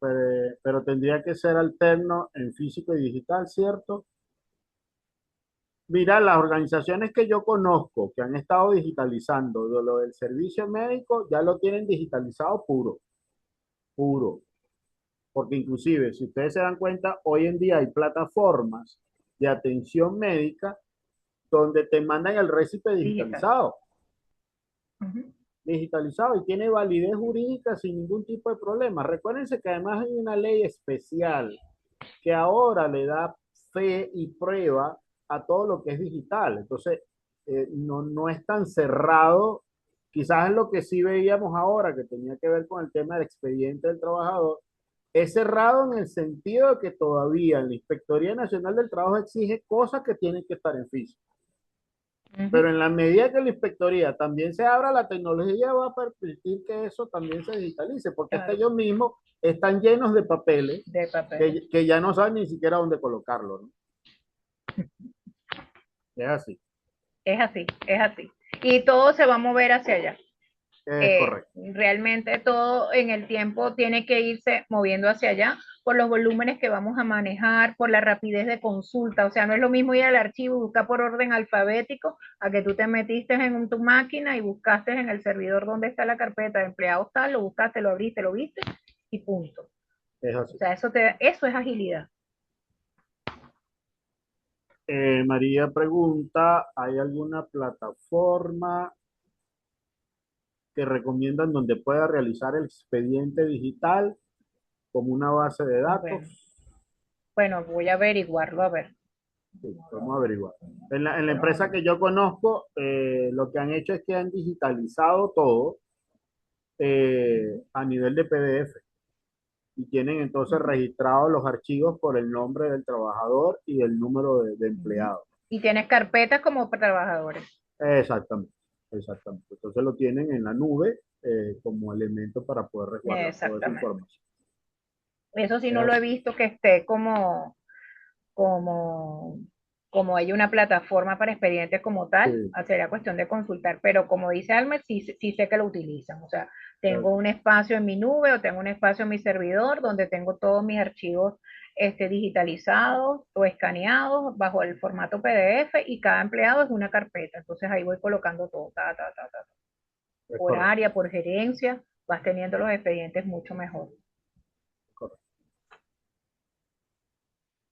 pero tendría que ser alterno en físico y digital, ¿cierto? Mira, las organizaciones que yo conozco que han estado digitalizando de lo del servicio médico ya lo tienen digitalizado puro, puro. Porque inclusive, si ustedes se dan cuenta, hoy en día hay plataformas de atención médica donde te mandan el récipe Digital. digitalizado, Uh -huh. digitalizado y tiene validez jurídica sin ningún tipo de problema. Recuérdense que además hay una ley especial que ahora le da fe y prueba a todo lo que es digital. Entonces, no es tan cerrado. Quizás es lo que sí veíamos ahora, que tenía que ver con el tema del expediente del trabajador. Es cerrado en el sentido de que todavía la Inspectoría Nacional del Trabajo exige cosas que tienen que estar en físico. Uh Pero -huh. en la medida que la inspectoría también se abra, la tecnología va a permitir que eso también se digitalice, porque hasta Claro, ellos mismos están llenos de papeles de papel. que ya no saben ni siquiera dónde colocarlo, ¿no? Es así, Es así, es así. Y todo se va a mover hacia allá. es correcto. Realmente todo en el tiempo tiene que irse moviendo hacia allá por los volúmenes que vamos a manejar, por la rapidez de consulta. O sea, no es lo mismo ir al archivo y buscar por orden alfabético a que tú te metiste en tu máquina y buscaste en el servidor dónde está la carpeta de empleados tal, lo buscaste, lo abriste, lo viste y punto. Es O así. sea, eso es agilidad. María pregunta, ¿hay alguna plataforma que recomiendan donde pueda realizar el expediente digital como una base de Bueno, datos? bueno, voy a averiguarlo, a ver. Sí, vamos a averiguar. En la empresa Bueno, que yo conozco, lo que han hecho es que han digitalizado todo a nivel de PDF y tienen entonces ujú, registrados los archivos por el nombre del trabajador y el número de ujú. empleado. Y tienes carpetas como para trabajadores. Exactamente, exactamente. Entonces lo tienen en la nube como elemento para poder resguardar toda esa Exactamente. información. Eso sí Es no lo he así. visto que esté como, como hay una plataforma para expedientes como tal, Sí, sería cuestión de consultar, pero como dice Almer, sí, sí sé que lo utilizan. O sea, eh, tengo un espacio en mi nube o tengo un espacio en mi servidor donde tengo todos mis archivos digitalizados o escaneados bajo el formato PDF y cada empleado es una carpeta. Entonces ahí voy colocando todo, es por correcto, área, por gerencia, vas teniendo los expedientes mucho mejor. correcto.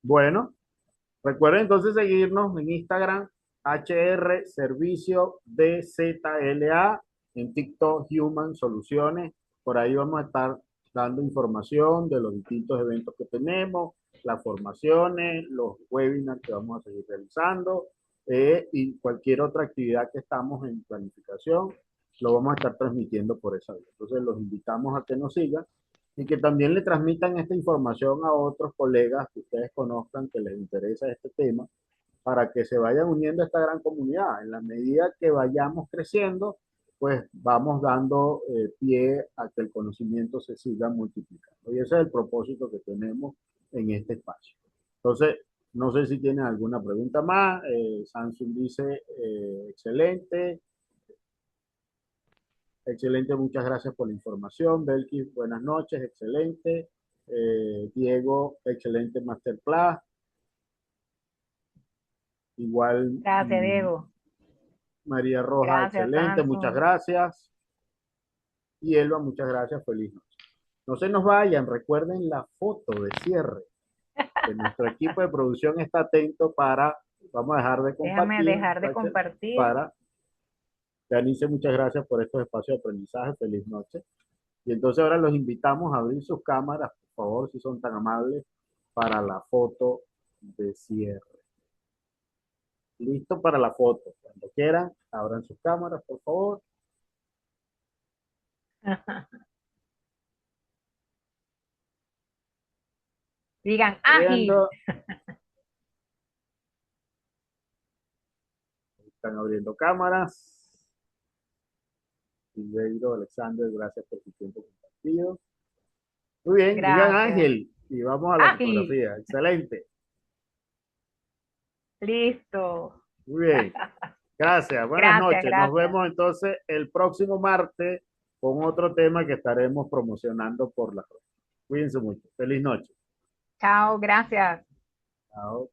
Bueno, recuerden entonces seguirnos en Instagram, HR Servicio DZLA, en TikTok Human Soluciones. Por ahí vamos a estar dando información de los distintos eventos que tenemos, las formaciones, los webinars que vamos a seguir realizando y cualquier otra actividad que estamos en planificación, lo vamos a estar transmitiendo por esa vía. Entonces los invitamos a que nos sigan y que también le transmitan esta información a otros colegas que ustedes conozcan que les interesa este tema, para que se vayan uniendo a esta gran comunidad. En la medida que vayamos creciendo, pues vamos dando pie a que el conocimiento se siga multiplicando. Y ese es el propósito que tenemos en este espacio. Entonces, no sé si tienen alguna pregunta más. Samsung dice, excelente. Excelente, muchas gracias por la información. Belkis, buenas noches, excelente. Diego, excelente masterclass. Igual Gracias, Diego. María Roja, Gracias, excelente, muchas Samson. gracias. Y Elba, muchas gracias, feliz noche. No se nos vayan, recuerden la foto de cierre, que nuestro equipo de producción está atento para, vamos a dejar de Déjame compartir, dejar de compartir. para, Janice, muchas gracias por estos espacios de aprendizaje, feliz noche. Y entonces ahora los invitamos a abrir sus cámaras, por favor, si son tan amables, para la foto de cierre. Listo para la foto. Cuando quieran, abran sus cámaras, por favor. Digan ágil. Abriendo, están abriendo cámaras. Silveiro, Alexander, gracias por tu tiempo compartido. Muy bien, digan Gracias. Ángel y vamos a la Ágil. fotografía. Excelente. Listo. Muy bien. Gracias. Buenas Gracias, noches. Nos gracias. vemos entonces el próximo martes con otro tema que estaremos promocionando por la red. Cuídense mucho. Feliz noche. Chao, gracias. Chao.